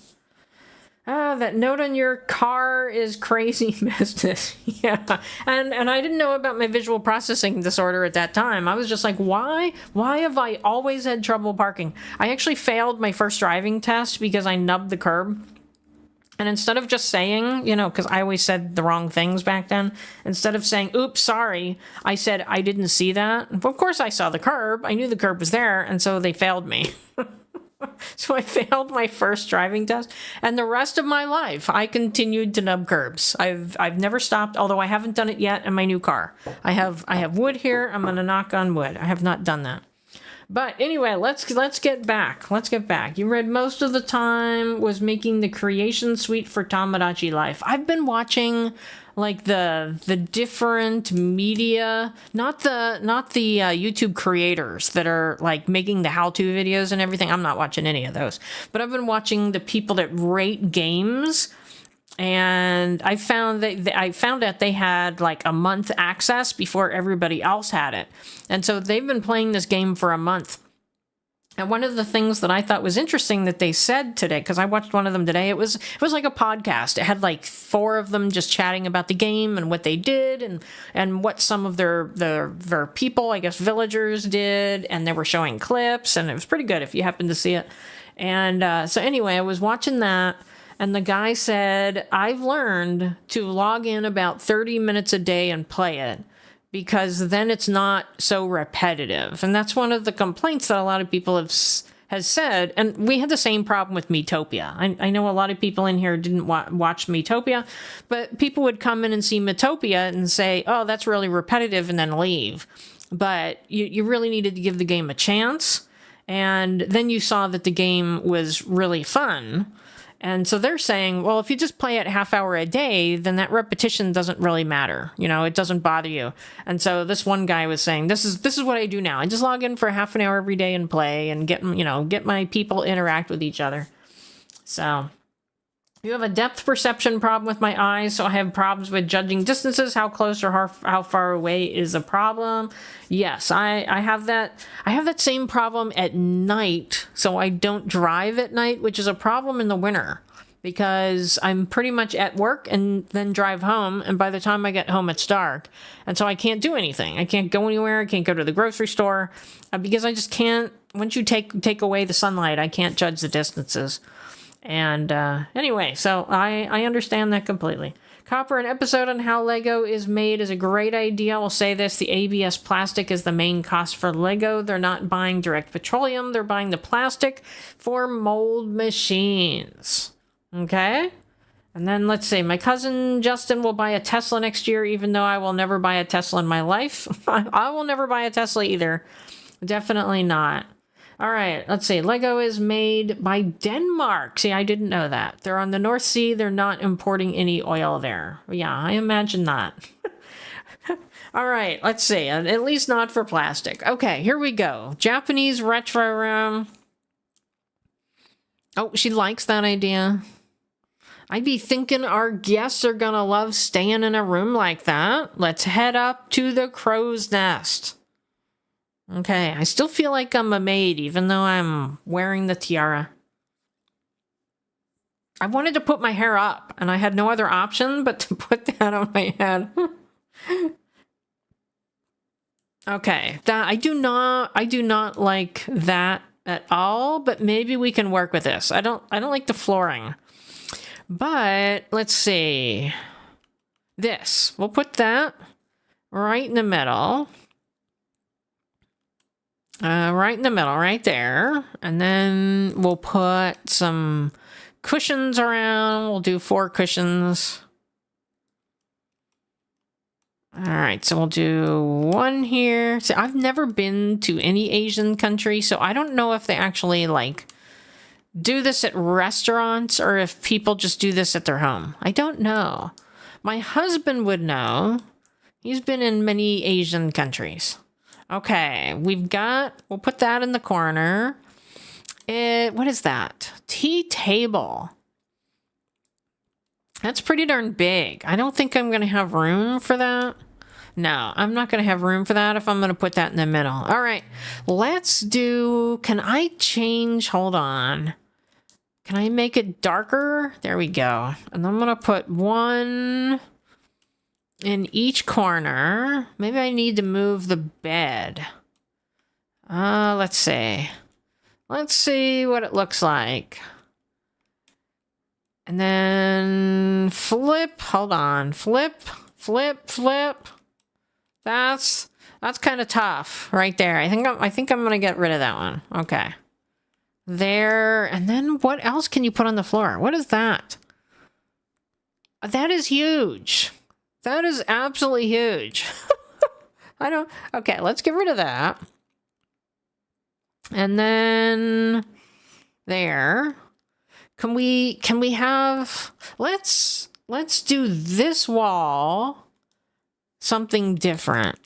That note on your car is crazy business. Yeah, and I didn't know about my visual processing disorder at that time. I was just like, why have I always had trouble parking? I actually failed my first driving test because I nubbed the curb. And instead of just saying, because I always said the wrong things back then, instead of saying, oops, sorry, I said, I didn't see that. Of course I saw the curb. I knew the curb was there, and so they failed me. So I failed my first driving test, and the rest of my life, I continued to nub curbs. I've never stopped, although I haven't done it yet in my new car. I have wood here. I'm going to knock on wood. I have not done that. But anyway, let's get back. You read most of the time was making the creation suite for Tomodachi Life. I've been watching like the different media, not the YouTube creators that are like making the how-to videos and everything. I'm not watching any of those. But I've been watching the people that rate games. And I found that they had like a month access before everybody else had it. And so they've been playing this game for a month. And one of the things that I thought was interesting that they said today, because I watched one of them today, it was like a podcast. It had like 4 of them just chatting about the game and what they did and what some of their people, I guess villagers, did. And they were showing clips, and it was pretty good if you happen to see it. And so anyway, I was watching that. And the guy said, I've learned to log in about 30 minutes a day and play it, because then it's not so repetitive. And that's one of the complaints that a lot of people has said. And we had the same problem with Miitopia. I know a lot of people in here didn't watch Miitopia, but people would come in and see Miitopia and say, oh, that's really repetitive, and then leave. But you really needed to give the game a chance. And then you saw that the game was really fun. And so they're saying, well, if you just play it half hour a day, then that repetition doesn't really matter. It doesn't bother you. And so this one guy was saying, this is what I do now. I just log in for half an hour every day and play and get my people interact with each other. So you have a depth perception problem with my eyes, so I have problems with judging distances. How close or how far away is a problem? Yes, I have that. I have that same problem at night, so I don't drive at night, which is a problem in the winter because I'm pretty much at work and then drive home, and by the time I get home, it's dark, and so I can't do anything. I can't go anywhere. I can't go to the grocery store because I just can't. Once you take away the sunlight, I can't judge the distances. And anyway, so I understand that completely. Copper, an episode on how Lego is made is a great idea. I'll say this, the ABS plastic is the main cost for Lego. They're not buying direct petroleum. They're buying the plastic for mold machines. Okay? And then let's see, my cousin Justin will buy a Tesla next year, even though I will never buy a Tesla in my life. I will never buy a Tesla either. Definitely not. All right, let's see. Lego is made by Denmark. See, I didn't know that. They're on the North Sea. They're not importing any oil there. Yeah, I imagine not. All right, let's see. At least not for plastic. Okay, here we go. Japanese retro room. Oh, she likes that idea. I'd be thinking our guests are going to love staying in a room like that. Let's head up to the crow's nest. Okay, I still feel like I'm a maid, even though I'm wearing the tiara. I wanted to put my hair up, and I had no other option but to put that on my head. Okay, that I do not like that at all, but maybe we can work with this. I don't like the flooring. But let's see. This. We'll put that right in the middle. Right in the middle, right there. And then we'll put some cushions around. We'll do 4 cushions. All right, so we'll do 1 here. See, I've never been to any Asian country, so I don't know if they actually, like, do this at restaurants or if people just do this at their home. I don't know. My husband would know. He's been in many Asian countries. Okay, we'll put that in the corner. What is that? Tea table. That's pretty darn big. I don't think I'm going to have room for that. No, I'm not going to have room for that if I'm going to put that in the middle. All right, let's do... Can I change... Hold on. Can I make it darker? There we go. And I'm going to put 1 in each corner. Maybe I need to move the bed. Let's see. Let's see what it looks like. And then flip, hold on, flip. That's kind of tough right there. I think I'm going to get rid of that one. Okay. There, and then what else can you put on the floor? What is that? That is huge. That is absolutely huge. Okay, let's get rid of that. And then there. Can we have, let's do this wall something different.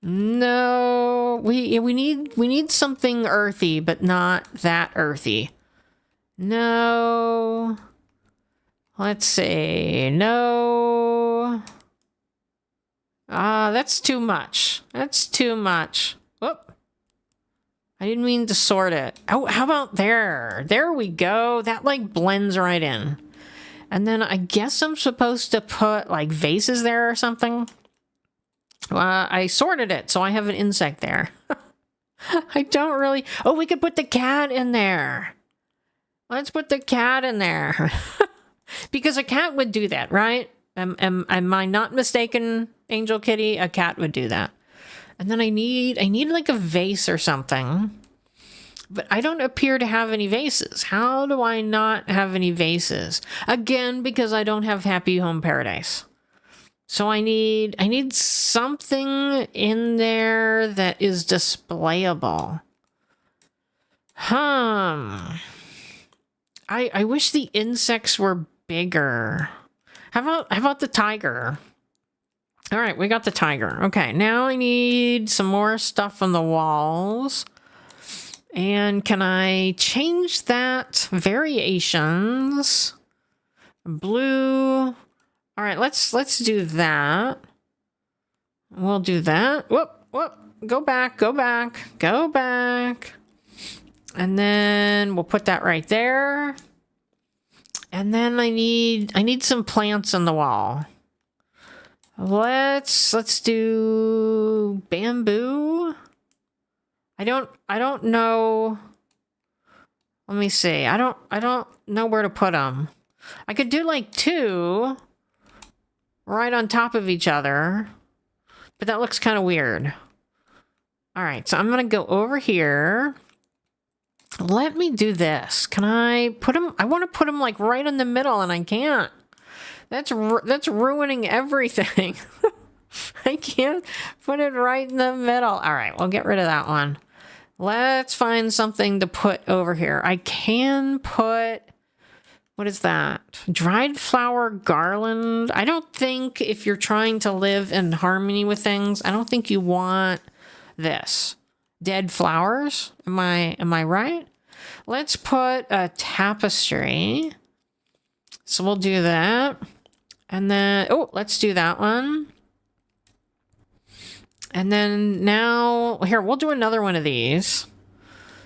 No, we need something earthy, but not that earthy. No. Let's see. No. That's too much. That's too much. Whoop. I didn't mean to sort it. Oh, how about there? There we go. That like blends right in. And then I guess I'm supposed to put like vases there or something. I sorted it, so I have an insect there. I don't really... Oh, we could put the cat in there. Let's put the cat in there. Because a cat would do that, right? Am I not mistaken, Angel Kitty? A cat would do that. And then I need like a vase or something. But I don't appear to have any vases. How do I not have any vases? Again, because I don't have Happy Home Paradise. So I need something in there that is displayable. I wish the insects were bigger. How about the tiger? All right, we got the tiger. Okay, now I need some more stuff on the walls. And can I change that? Variations. Blue. All right, let's do that. We'll do that. Whoop. Go back. And then we'll put that right there. And then I need some plants on the wall. Let's do bamboo. I don't know. Let me see. I don't know where to put them. I could do like 2 right on top of each other, but that looks kind of weird. All right, so I'm gonna go over here. Let me do this. Can I put them? I want to put them like right in the middle, and I can't. That's ruining everything. I can't put it right in the middle. All right, we'll get rid of that one. Let's find something to put over here. I can put... What is that? Dried flower garland. I don't think if you're trying to live in harmony with things, I don't think you want this. Dead flowers. Am I right? Let's put a tapestry. So we'll do that. And then, oh, let's do that one. And then now, here, we'll do another one of these.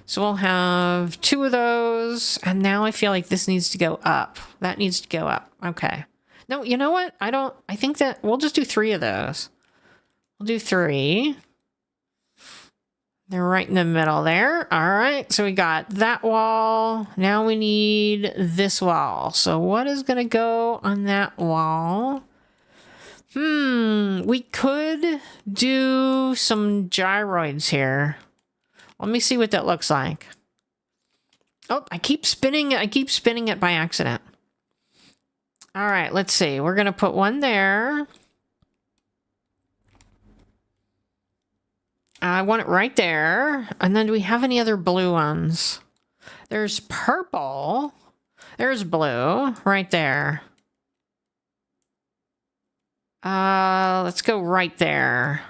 So we'll have 2 of those. And now I feel like this needs to go up. That needs to go up. Okay. No, you know what? I think that we'll just do 3 of those. We'll do 3. They're right in the middle there. All right. So we got that wall. Now we need this wall. So what is going to go on that wall? We could do some gyroids here. Let me see what that looks like. Oh, I keep spinning it by accident. All right, let's see. We're going to put one there. I want it right there. And then do we have any other blue ones? There's purple. There's blue right there. Let's go right there.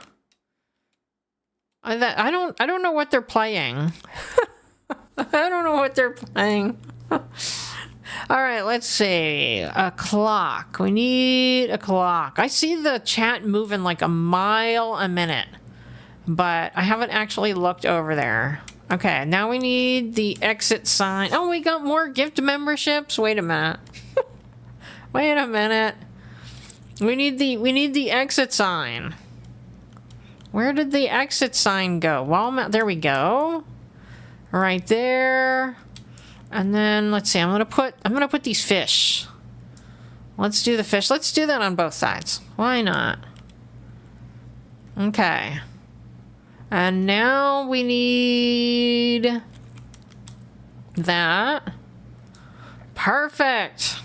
I don't know what they're playing. I don't know what they're playing. All right, let's see. A clock. We need a clock. I see the chat moving like a mile a minute, but I haven't actually looked over there. Okay, now we need the exit sign. Oh, we got more gift memberships. Wait a minute. Wait a minute. We need the exit sign. Where did the exit sign go? Wall, there we go. Right there. And then let's see. I'm gonna put these fish. Let's do the fish. Let's do that on both sides. Why not? Okay. And now we need that. Perfect.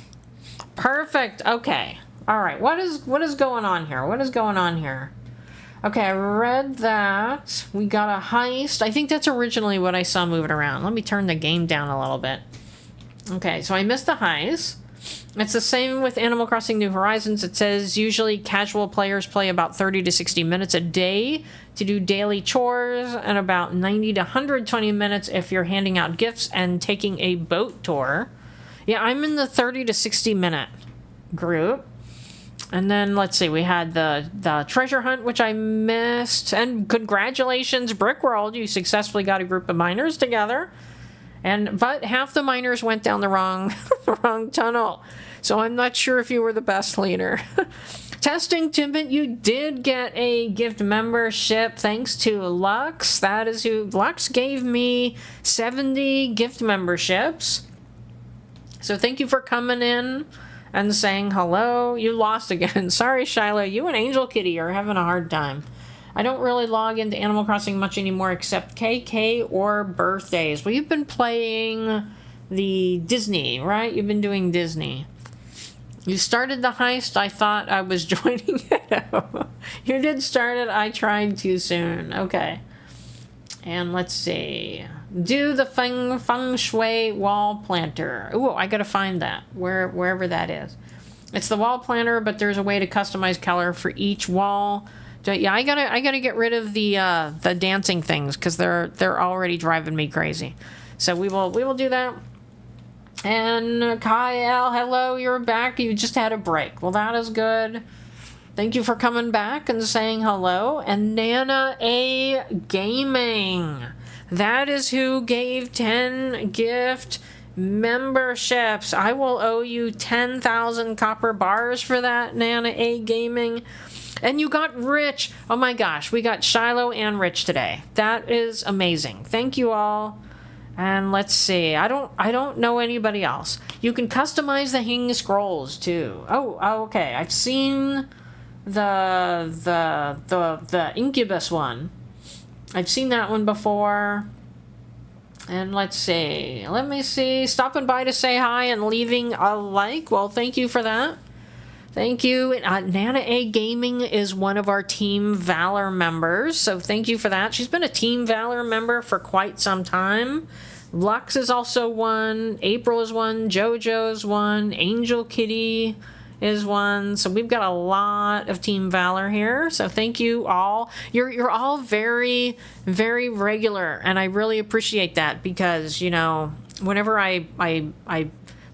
Perfect. Okay. All right. What is going on here? What is going on here? Okay, I read that. We got a heist. I think that's originally what I saw moving around. Let me turn the game down a little bit. Okay, so I missed the heist. It's the same with Animal Crossing New Horizons. It says usually casual players play about 30 to 60 minutes a day to do daily chores, and about 90 to 120 minutes if you're handing out gifts and taking a boat tour. Yeah, I'm in the 30 to 60 minute group. And then, let's see, we had the treasure hunt, which I missed. And congratulations, Brickworld, you successfully got a group of miners together. But half the miners went down the wrong tunnel. So I'm not sure if you were the best leader. Testing, Timbit, you did get a gift membership thanks to Lux. That is who... Lux gave me 70 gift memberships. So thank you for coming in and saying hello. You lost again. Sorry, Shiloh. You and Angel Kitty are having a hard time. I don't really log into Animal Crossing much anymore except KK or birthdays. Well, you've been playing the Disney, right? You've been doing Disney. You started the heist. I thought I was joining it. You did start it. I tried too soon. Okay. And let's see. Do the feng shui wall planter. Ooh, I gotta find that wherever that is. It's the wall planter, but there's a way to customize color for each wall. Yeah, I gotta get rid of the dancing things because they're already driving me crazy. So we will do that. And Kyle, hello, you're back. You just had a break. Well, that is good. Thank you for coming back and saying hello. And Nana A Gaming. That is who gave 10 gift memberships. I will owe you 10,000 copper bars for that, Nana A Gaming. And you got Rich. Oh my gosh, we got Shiloh and Rich today. That is amazing. Thank you all. And let's see. I don't know anybody else. You can customize the hanging scrolls too. Oh, okay. I've seen the Incubus one. I've seen that one before. And let's see. Let me see. Stopping by to say hi and leaving a like. Well, thank you for that. Thank you. Nana A Gaming is one of our Team Valor members, so thank you for that. She's been a Team Valor member for quite some time. Lux is also one. April is one. JoJo's one. Angel Kitty is one. So we've got a lot of Team Valor here. So thank you all. You're all very, very regular, and I really appreciate that because, you know, whenever I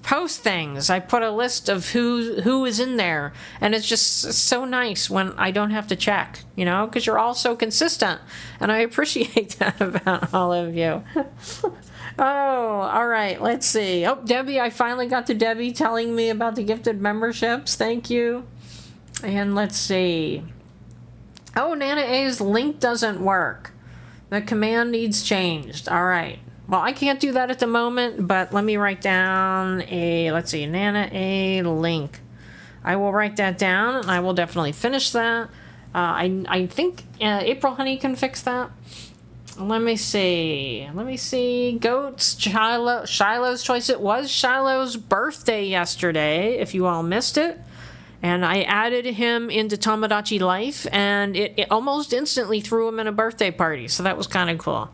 post things. I put a list of who is in there, and it's just so nice when I don't have to check, you know, because you're all so consistent, and I appreciate that about all of you. Oh, all right, let's see. Oh, Debbie, I finally got to Debbie telling me about the gifted memberships. Thank you. And let's see. Oh, Nana A's link doesn't work. The command needs changed. All right. Well, I can't do that at the moment, but let me write down let's see, Nana A link. I will write that down, and I will definitely finish that. I think April Honey can fix that. Let me see. Goats, Shiloh's choice. It was Shiloh's birthday yesterday, if you all missed it. And I added him into Tomodachi Life, and it almost instantly threw him in a birthday party, so that was kind of cool.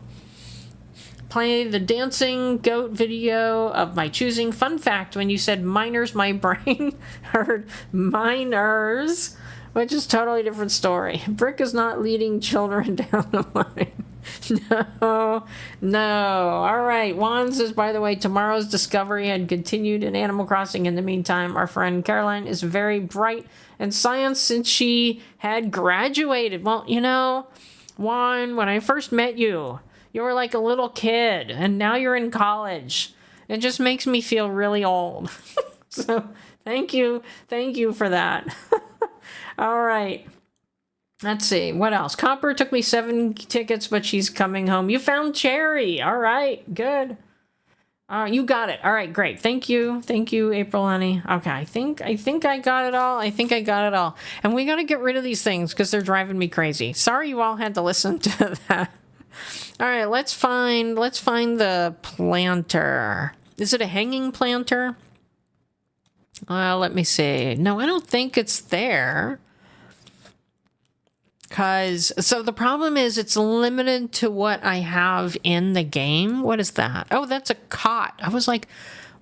Play the dancing goat video of my choosing. Fun fact, when you said minors, my brain heard minors, which is totally different story. Brick is not leading children down the line. No. All right. Juan says, by the way, tomorrow's discovery had continued in Animal Crossing. In the meantime, our friend Caroline is very bright in science since she had graduated. Well, you know, Juan, when I first met you, you were like a little kid, and now you're in college. It just makes me feel really old. So thank you for that. All right. Let's see, what else? Copper took me 7 tickets, but she's coming home. You found Cherry. All right, good. You got it. All right, great. Thank you, April Honey. Okay, I think I got it all. And we got to get rid of these things because they're driving me crazy. Sorry you all had to listen to that. All right, let's find the planter. Is it a hanging planter? Let me see. No, I don't think it's there. So the problem is it's limited to what I have in the game. What is that? Oh, that's a cot. I was like,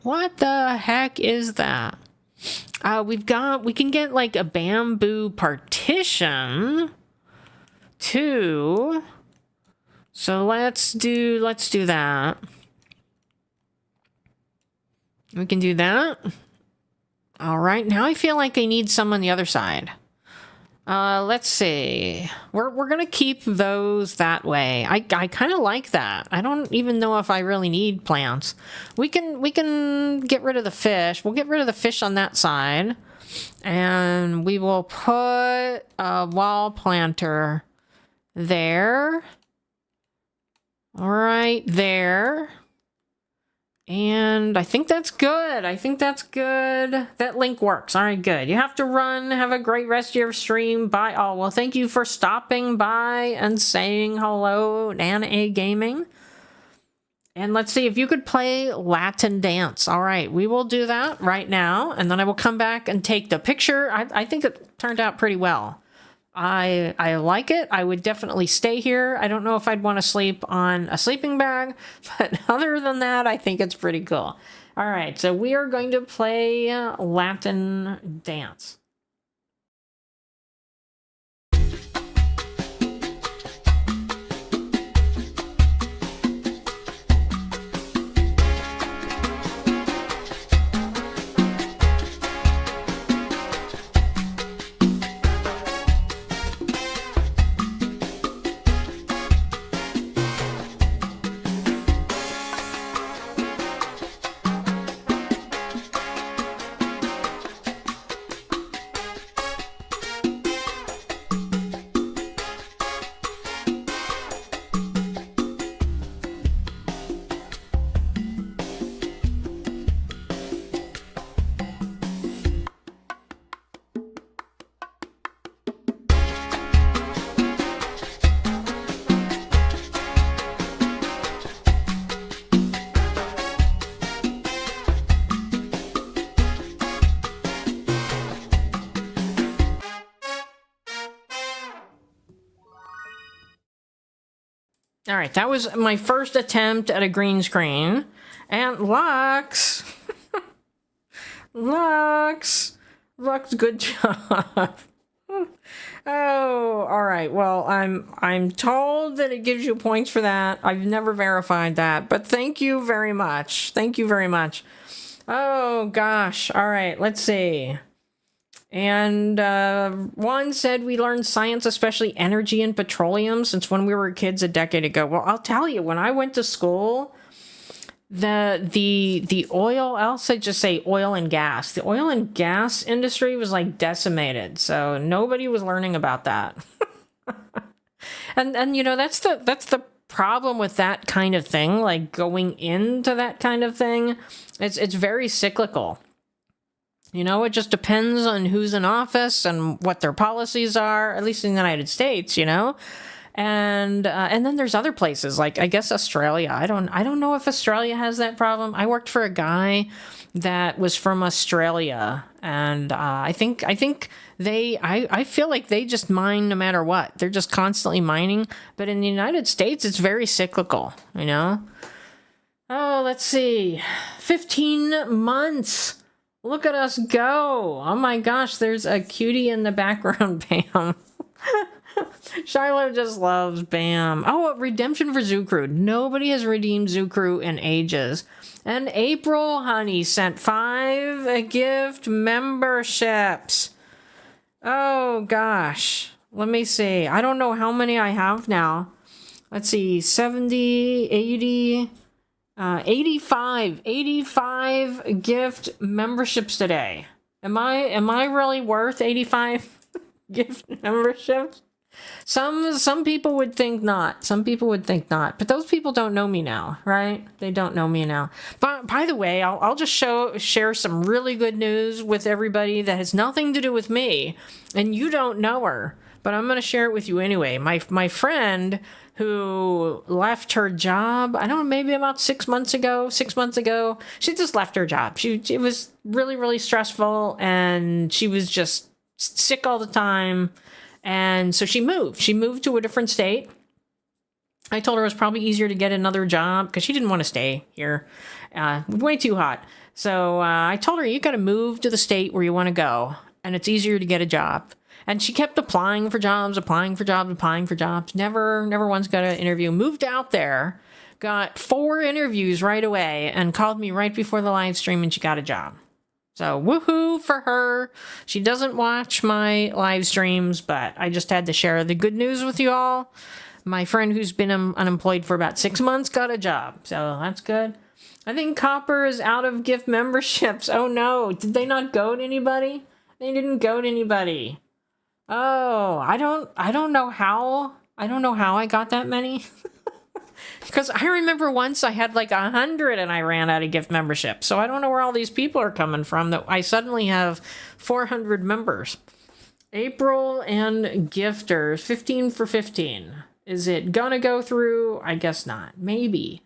what the heck is that? We can get like a bamboo partition too. So let's do that. We can do that. All right. Now I feel like I need some on the other side. Let's see. We're gonna keep those that way. I kind of like that. I don't even know if I really need plants. We can get rid of the fish. We'll get rid of the fish on that side, and we will put a wall planter there. All right, there. And I think that's good. That link works. All right, good. You have to run. Have a great rest of your stream. Bye. Oh, well, thank you for stopping by and saying hello, Nana A Gaming. And let's see if you could play Latin dance. All right, we will do that right now. And then I will come back and take the picture. I think it turned out pretty well. I like it. I would definitely stay here. I don't know if I'd want to sleep on a sleeping bag, but other than that, I think it's pretty cool. All right, so we are going to play Latin dance. All right, that was my first attempt at a green screen. And Lux, good job. Oh, all right. Well, I'm told that it gives you points for that. I've never verified that, but thank you very much. Oh, gosh. All right, let's see. And one said we learned science, especially energy and petroleum, since when we were kids a decade ago. Well, I'll tell you, when I went to school, the oil, I'll say just say oil and gas. The oil and gas industry was like decimated, so nobody was learning about that. And you know, that's the problem with that kind of thing, like going into that kind of thing. It's very cyclical. You know, it just depends on who's in office and what their policies are, at least in the United States, you know. And then there's other places, like I guess Australia. I don't know if Australia has that problem. I worked for a guy that was from Australia, and I think I feel like they just mine no matter what. They're just constantly mining. But in the United States, it's very cyclical, you know. Oh, let's see, 15 months. Look at us go. Oh my gosh, there's a cutie in the background, Bam. Shiloh just loves Bam. Oh, redemption for Zucker. Nobody has redeemed Zucker in ages. And April, honey, sent 5 gift memberships. Oh gosh. Let me see. I don't know how many I have now. Let's see. 70, 80... 85 gift memberships today. Am I really worth 85 gift memberships? Some people would think not. Some people would think not. But those people don't know me now, right? They don't know me now. But by the way, I'll just share some really good news with everybody that has nothing to do with me, and you don't know her. But I'm going to share it with you anyway. My friend who left her job, I don't know, maybe about 6 months ago, she just left her job. It was really, really stressful, and she was just sick all the time. And so she moved to a different state. I told her it was probably easier to get another job because she didn't want to stay here. Way too hot. So I told her, you got to move to the state where you want to go, and it's easier to get a job. And she kept applying for jobs. Never once got an interview. Moved out there, got 4 interviews right away, and called me right before the live stream, and she got a job. So woohoo for her. She doesn't watch my live streams, but I just had to share the good news with you all. My friend who's been unemployed for about 6 months got a job, so that's good. I think Copper is out of gift memberships. Oh no, did they not go to anybody? They didn't go to anybody. Oh, I don't know how I got that many. Because I remember once I had like 100 and I ran out of gift membership. So I don't know where all these people are coming from that I suddenly have 400 members. April and gifters, 15 for 15. Is it gonna go through? I guess not. Maybe.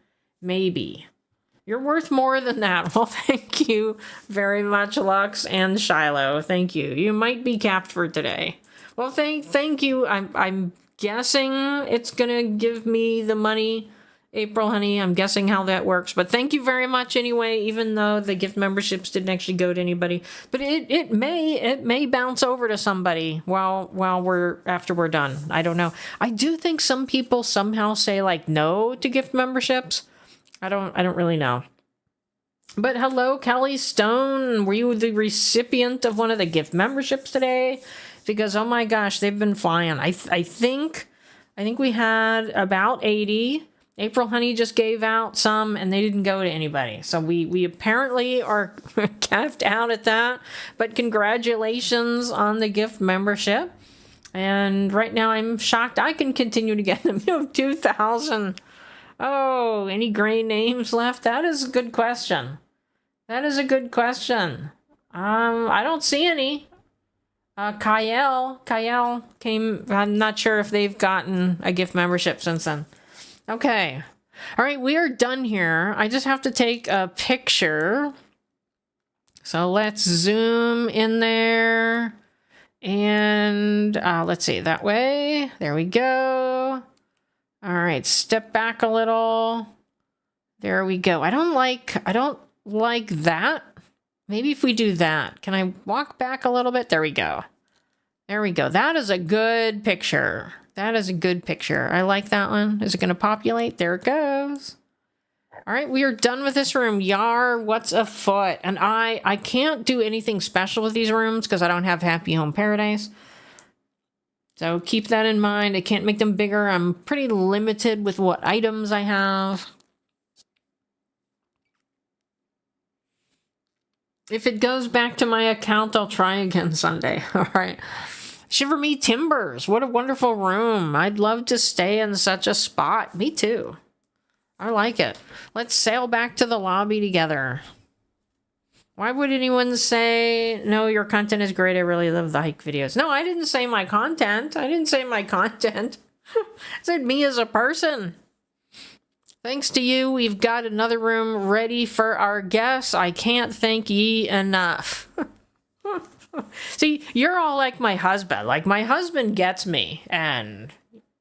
You're worth more than that. Well, thank you very much, Lux and Shiloh. Thank you. You might be capped for today. Well, thank you. I'm guessing it's gonna give me the money, April, honey. I'm guessing how that works. But thank you very much anyway, even though the gift memberships didn't actually go to anybody. But it may bounce over to somebody after we're done. I don't know. I do think some people somehow say like no to gift memberships. I don't really know. But hello, Kelly Stone. Were you the recipient of one of the gift memberships today? Because oh my gosh, they've been flying. I think we had about 80. April Honey just gave out some, and they didn't go to anybody. So we apparently are capped out at that. But congratulations on the gift membership. And right now I'm shocked I can continue to get them. You have 2,000. Oh, any gray names left? That is a good question. I don't see any. Kyle came. I'm not sure if they've gotten a gift membership since then. Okay. All right, we are done here. I just have to take a picture. So let's zoom in there. And let's see, that way. There we go. All right, step back a little. There we go. I don't like that. Maybe if we do that. Can I walk back a little bit? There we go. That is a good picture. I like that one. Is it going to populate? There it goes. All right, we are done with this room. Yar, what's afoot? And I can't do anything special with these rooms because I don't have Happy Home Paradise. So keep that in mind. I can't make them bigger. I'm pretty limited with what items I have. If it goes back to my account, I'll try again Sunday. All right. Shiver Me Timbers. What a wonderful room. I'd love to stay in such a spot. Me too. I like it. Let's sail back to the lobby together. Why would anyone say, no, your content is great, I really love the hike videos? No, I didn't say my content. I didn't say my content. I said me as a person. Thanks to you, we've got another room ready for our guests. I can't thank ye enough. See, you're all like my husband. Like, my husband gets me, and...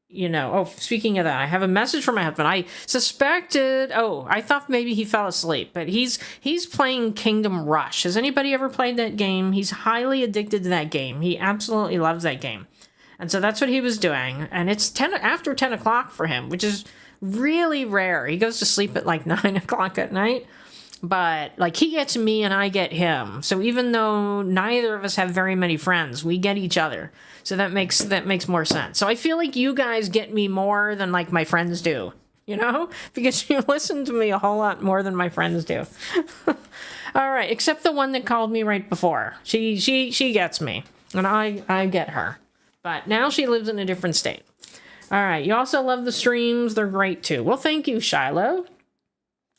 You know, oh, speaking of that, I have a message from my husband. I suspected, I thought maybe he fell asleep, but he's playing Kingdom Rush. Has anybody ever played that game? He's highly addicted to that game. He absolutely loves that game. And so that's what he was doing. And it's after 10 o'clock for him, which is really rare. He goes to sleep at like 9 o'clock at night. But, like, he gets me and I get him. So even though neither of us have very many friends, we get each other. So that makes more sense. So I feel like you guys get me more than, like, my friends do. You know? Because you listen to me a whole lot more than my friends do. All right. Except the one that called me right before. She gets me. And I get her. But now she lives in a different state. All right. You also love the streams. They're great, too. Well, thank you, Shiloh.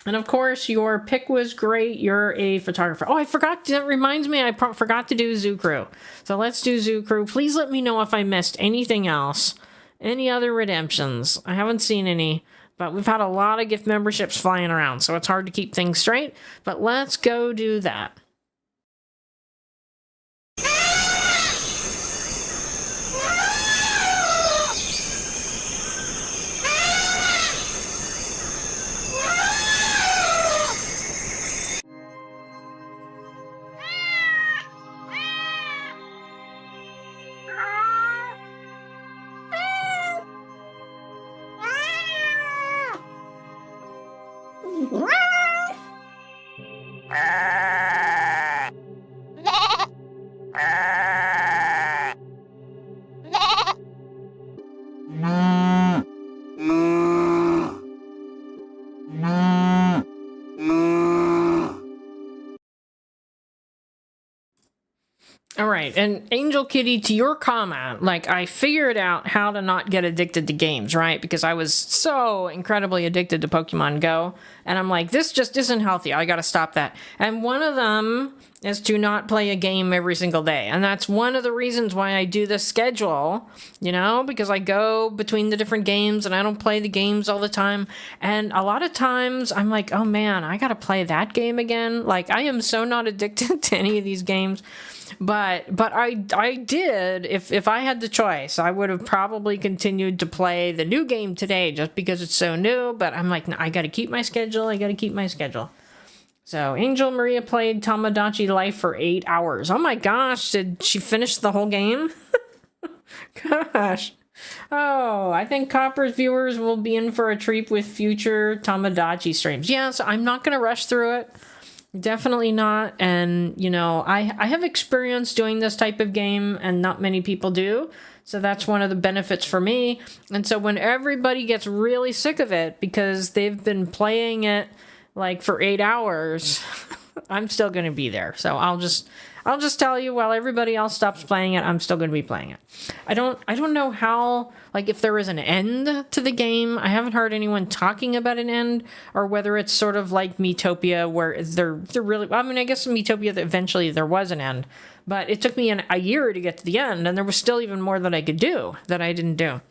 And of course, your pick was great. You're a photographer. Oh, I forgot. That reminds me, I forgot to do Zoo Crew. So let's do Zoo Crew. Please let me know if I missed anything else. Any other redemptions? I haven't seen any, but we've had a lot of gift memberships flying around, so it's hard to keep things straight. But let's go do that. All right, and Angel Kitty, to your comment, like, I figured out how to not get addicted to games, right? Because I was so incredibly addicted to Pokemon Go, and I'm like, this just isn't healthy. I gotta stop that. And one of them is to not play a game every single day. And that's one of the reasons why I do this schedule, you know, because I go between the different games and I don't play the games all the time. And a lot of times I'm like, oh man, I gotta play that game again. Like, I am so not addicted to any of these games. But I did, if I had the choice, I would have probably continued to play the new game today just because it's so new. But I'm like, no, I got to keep my schedule. So Angel Maria played Tamagotchi Life for 8 hours. Oh my gosh, did she finish the whole game? Gosh. Oh, I think Copper's viewers will be in for a treat with future Tamagotchi streams. Yeah, so I'm not going to rush through it. Definitely not. And, you know, I have experience doing this type of game and not many people do. So that's one of the benefits for me. And so when everybody gets really sick of it because they've been playing it like for 8 hours, I'm still going to be there. So I'll just tell you, while everybody else stops playing it, I'm still going to be playing it. I don't know how, like, if there is an end to the game. I haven't heard anyone talking about an end, or whether it's sort of like Miitopia, where they're really, I mean, I guess in Miitopia eventually there was an end, but it took me a year to get to the end, and there was still even more that I could do that I didn't do.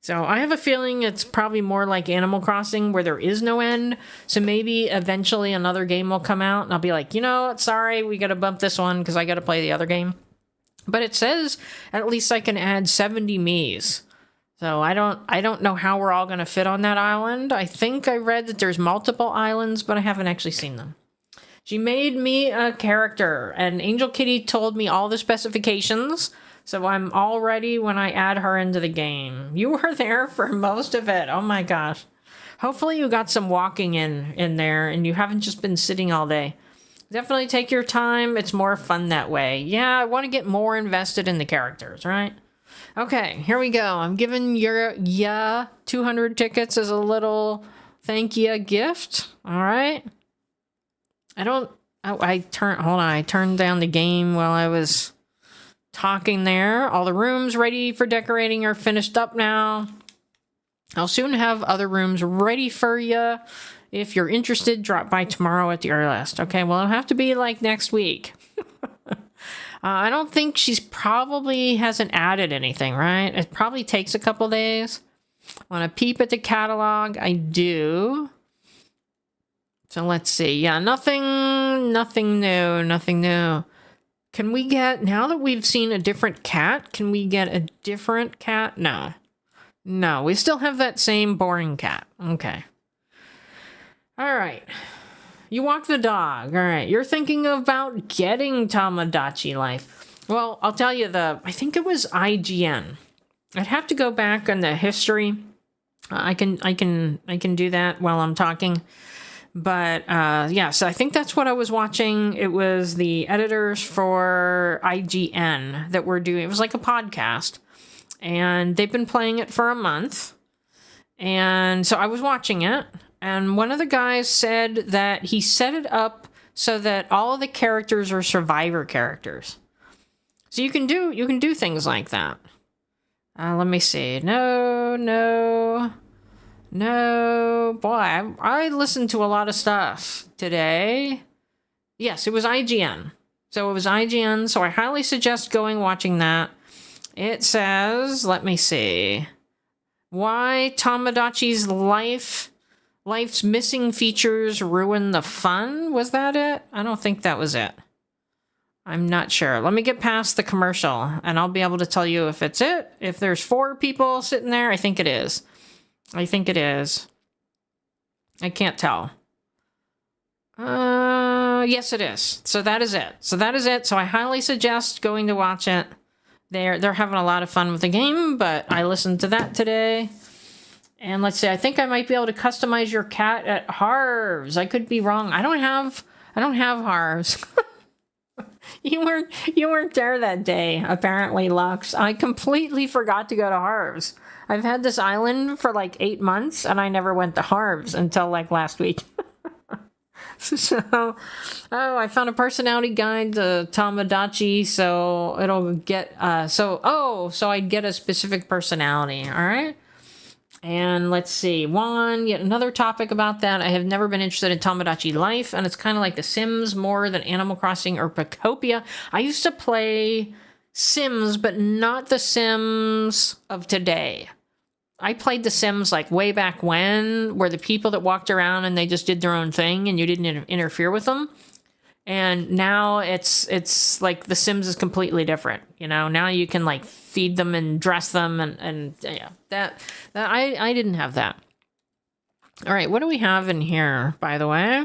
So I have a feeling it's probably more like Animal Crossing, where there is no end. So maybe eventually another game will come out and I'll be like, you know, sorry, we got to bump this one because I got to play the other game. But it says at least I can add 70 Miis. So I don't know how we're all going to fit on that island. I think I read that there's multiple islands, but I haven't actually seen them. She made me a character, and Angel Kitty told me all the specifications. So I'm all ready when I add her into the game. You were there for most of it. Oh my gosh. Hopefully you got some walking in there and you haven't just been sitting all day. Definitely take your time. It's more fun that way. Yeah, I want to get more invested in the characters, right? Okay, here we go. I'm giving your 200 tickets as a little thank you gift. All right. Hold on. I turned down the game while I was talking there. All the rooms ready for decorating are finished up now. I'll soon have other rooms ready for you. If you're interested, drop by tomorrow at the earliest. Okay, well, it'll have to be like next week. I don't think she's probably hasn't added anything, right? It probably takes a couple days. Want to peep at the catalog? I do. So let's see. Yeah, nothing new. Can we get, now that we've seen a different cat, can we get a different cat? No. No, we still have that same boring cat. Okay. All right. You walk the dog. All right. You're thinking about getting Tamagotchi life. Well, I'll tell you I think it was IGN. I'd have to go back on the history. I can do that while I'm talking. But yeah, so I think that's what I was watching. It was the editors for IGN that were doing, it was like a podcast. And they've been playing it for a month. And so I was watching it. And one of the guys said that he set it up so that all of the characters are survivor characters. So you can do things like that. Let me see. No. Boy, I listened to a lot of stuff today. Yes, it was IGN. So I highly suggest watching that. It says, let me see. Why Tamagotchi's life's missing features ruin the fun? Was that it? I don't think that was it. I'm not sure. Let me get past the commercial and I'll be able to tell you if it's it. If there's 4 people sitting there, I think it is. I can't tell. Yes, it is. So that is it. So I highly suggest going to watch it. They're having a lot of fun with the game, but I listened to that today. And let's see, I think I might be able to customize your cat at Harv's. I could be wrong. I don't have Harv's. You weren't there that day, apparently, Lux. I completely forgot to go to Harv's. I've had this island for like 8 months, and I never went to Harv's until like last week. So, I found a personality guide to Tamagotchi, so it'll get, so I'd get a specific personality, all right? And let's see, yet another topic about that. I have never been interested in Tamagotchi life, and it's kind of like The Sims more than Animal Crossing or Pacopia. I used to play Sims, but not the Sims of today. I played The Sims like way back when, where the people that walked around and they just did their own thing and you didn't interfere with them. And now it's like The Sims is completely different. You know, now you can like feed them and dress them and yeah, that I didn't have that. All right, what do we have in here, by the way?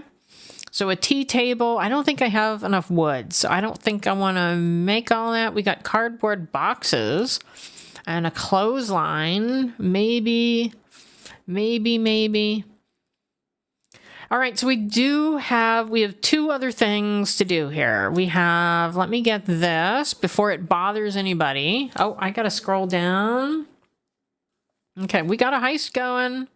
So a tea table. I don't think I have enough wood, so I don't think I want to make all that. We got cardboard boxes. And a clothesline, maybe. All right, so we have 2 other things to do here. We have, let me get this before it bothers anybody. Oh, I gotta scroll down. Okay, we got a heist going,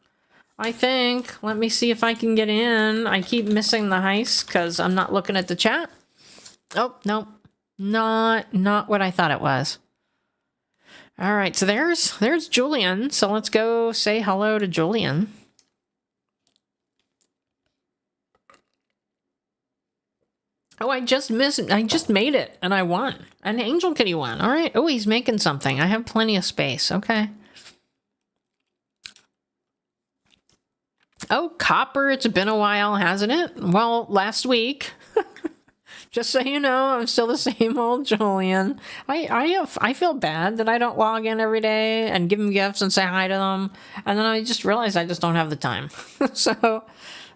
I think. Let me see if I can get in. I keep missing the heist because I'm not looking at the chat. Oh, no, not what I thought it was. All right, so there's Julian. So let's go say hello to Julian. Oh, I just made it, and I won. An Angel Kitty won. All right. Oh, he's making something. I have plenty of space. Okay. Oh, Copper, it's been a while, hasn't it? Well, last week. Just so you know, I'm still the same old Julian. I feel bad that I don't log in every day and give them gifts and say hi to them. And then I just realized I just don't have the time. So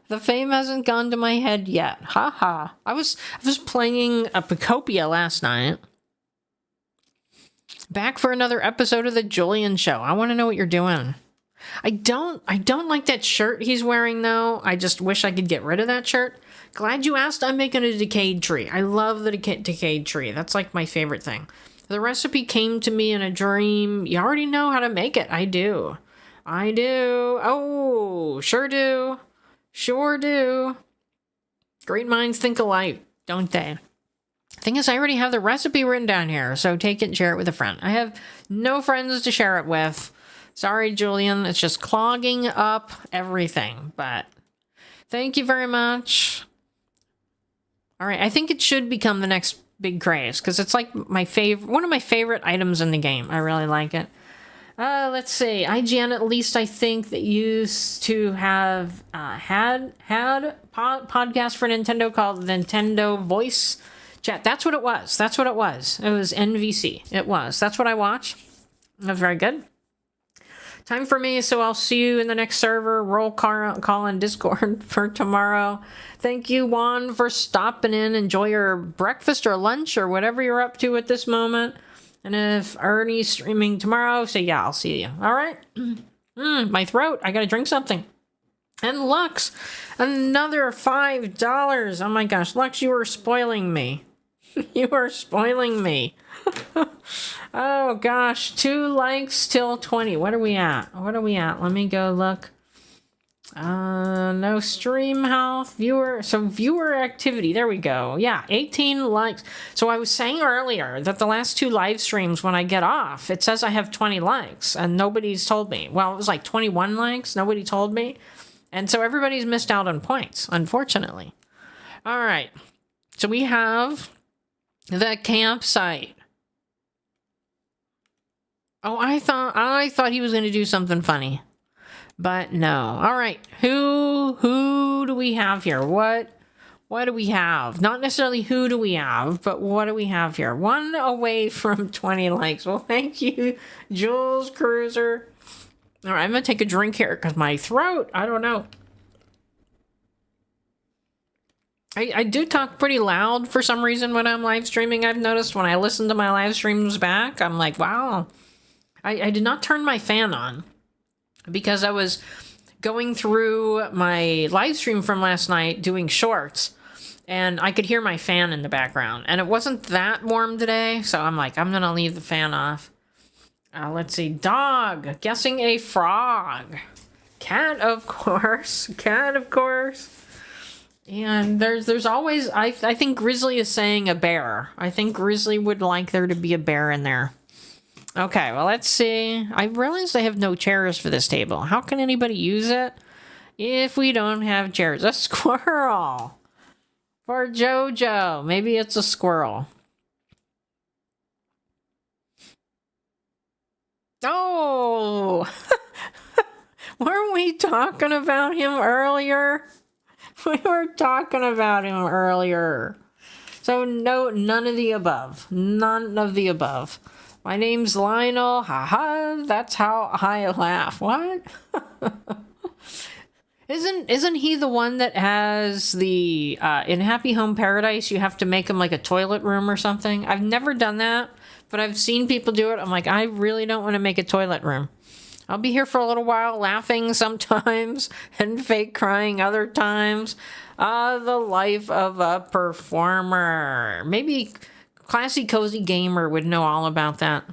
the fame hasn't gone to my head yet. Ha. I was playing a Pacopia last night. Back for another episode of the Julian Show. I want to know what you're doing. I don't like that shirt he's wearing though. I just wish I could get rid of that shirt. Glad you asked. I'm making a decayed tree. I love the decayed tree. That's like my favorite thing. The recipe came to me in a dream. You already know how to make it. I do. Oh, sure do. Sure do. Great minds think alike, don't they? Thing is, I already have the recipe written down here, so take it and share it with a friend. I have no friends to share it with. Sorry, Julian. It's just clogging up everything, but thank you very much. All right, I think it should become the next big craze, because it's like one of my favorite items in the game. I really like it. Let's see. IGN, at least I think, that used to have had podcast for Nintendo called Nintendo Voice Chat. That's what it was. It was NVC. It was. That's what I watched. That was very good. Time for me, so I'll see you in the next server. Roll call on Discord for tomorrow. Thank you, Juan, for stopping in. Enjoy your breakfast or lunch or whatever you're up to at this moment. And if Ernie's streaming tomorrow, say yeah, I'll see you. All right? My throat. I gotta drink something. And Lux, another $5. Oh my gosh, Lux, you are spoiling me. You are spoiling me. Oh gosh, 2 likes till 20. What are we at? Let me go look. No stream health, viewer activity. There we go. Yeah, 18 likes. So I was saying earlier that the last 2 live streams, when I get off, it says I have 20 likes and nobody's told me. Well, it was like 21 likes. Nobody told me. And so everybody's missed out on points, unfortunately. All right. So we have the campsite. Oh, I thought he was going to do something funny. But no. All right. Who do we have here? What do we have? Not necessarily who do we have, but what do we have here? 1 away from 20 likes. Well, thank you, Jules Cruiser. All right, I'm going to take a drink here because my throat, I don't know. I do talk pretty loud for some reason when I'm live streaming. I've noticed when I listen to my live streams back, I'm like, wow. I did not turn my fan on because I was going through my live stream from last night doing shorts, and I could hear my fan in the background, and it wasn't that warm today, so I'm like, I'm gonna leave the fan off. Let's see. Dog. Guessing a frog. Cat, of course. And there's always, I think Grizzly is saying a bear. I think Grizzly would like there to be a bear in there. Okay, well, let's see. I realized I have no chairs for this table. How can anybody use it if we don't have chairs? A squirrel. For Jojo. Maybe it's a squirrel. Oh! Weren't we talking about him earlier? We were talking about him earlier. So no, none of the above. None of the above. My name's Lionel. Haha, that's how I laugh. What? Isn't he the one that has the in Happy Home Paradise, you have to make him like a toilet room or something? I've never done that, but I've seen people do it. I'm like, I really don't want to make a toilet room. I'll be here for a little while, laughing sometimes and fake crying other times. The life of a performer. Maybe Classy Cozy Gamer would know all about that.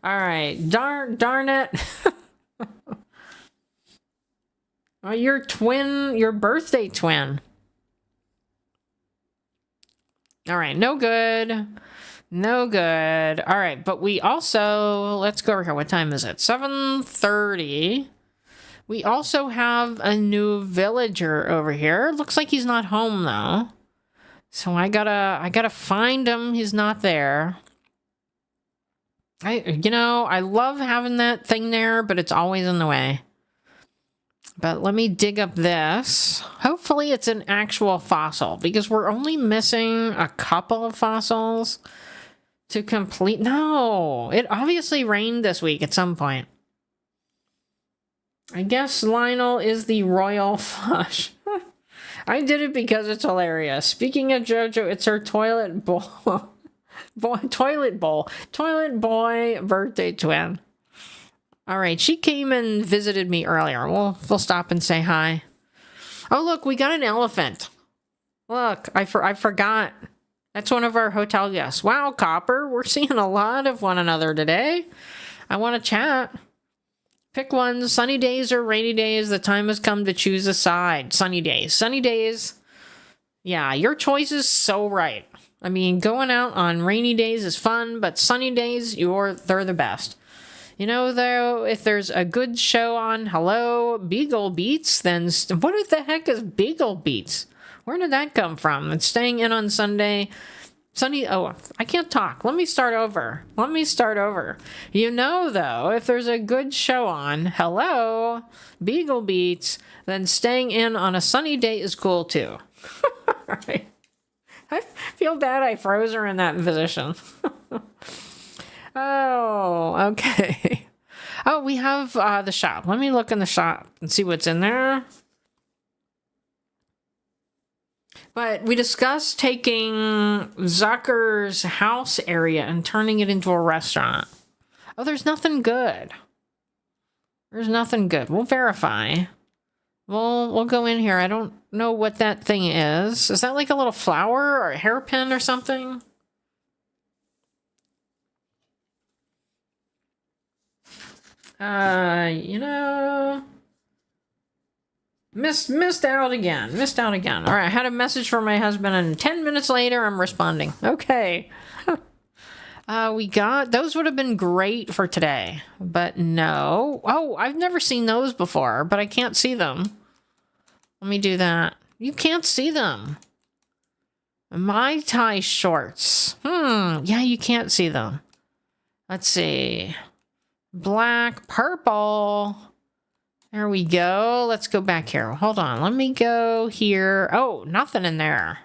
All right, darn it. Your birthday twin. All right, no good. No good. All right, but we also, let's go over here. What time is it? 7:30. We also have a new villager over here. Looks like he's not home though. So I gotta find him. He's not there. I love having that thing there, but it's always in the way. But let me dig up this. Hopefully it's an actual fossil, because we're only missing a couple of fossils to complete. No, it obviously rained this week at some point. I guess Lionel is the royal flush. I did it because it's hilarious. Speaking of JoJo, it's her toilet boy birthday twin. All right, she came and visited me earlier. We'll stop and say hi. Oh, look, we got an elephant. Look, I forgot. That's one of our hotel guests. Wow, Copper, we're seeing a lot of one another today. I want to chat. Pick one, sunny days or rainy days. The time has come to choose a side. Sunny days. Sunny days. Yeah, your choice is so right. I mean, going out on rainy days is fun, but sunny days, they're the best. You know, though, if there's a good show on, hello, Beagle Beats, then what the heck is Beagle Beats? Where did that come from? It's staying in on Sunday. I can't talk. Let me start over. You know, though, if there's a good show on, hello, Beagle Beats, then staying in on a sunny day is cool, too. All right. I feel bad I froze her in that position. Oh, okay. Oh, we have the shop. Let me look in the shop and see what's in there. But we discussed taking Zucker's house area and turning it into a restaurant. Oh, there's nothing good. We'll verify. We'll go in here. I don't know what that thing is. Is that like a little flower or a hairpin or something? You know, missed out again. All right, I had a message from my husband, and 10 minutes later, I'm responding. Okay. We got, those would have been great for today, but no. Oh, I've never seen those before, but I can't see them. Let me do that. You can't see them. Mai Tai shorts. Yeah, you can't see them. Let's see. Black, purple. There we go. Let's go back here. Hold on. Let me go here. Oh, nothing in there.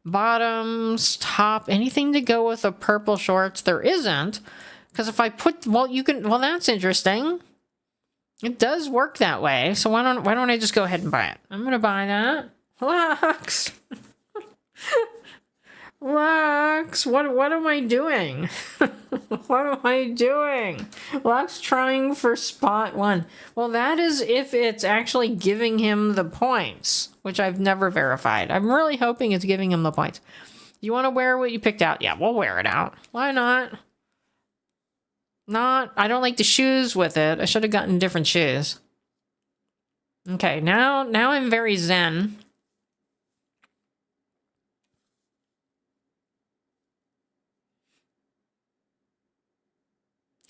Bottoms, top, anything to go with the purple shorts? There isn't. Because if I put, well, that's interesting. It does work that way. So why don't I just go ahead and buy it? I'm going to buy that. Lux. Lux, what am I doing? Lux trying for spot 1. Well, that is if it's actually giving him the points, which I've never verified. I'm really hoping it's giving him the points. You want to wear what you picked out? Yeah, we'll wear it out. Why not? I don't like the shoes with it. I should have gotten different shoes. Okay, now I'm very zen.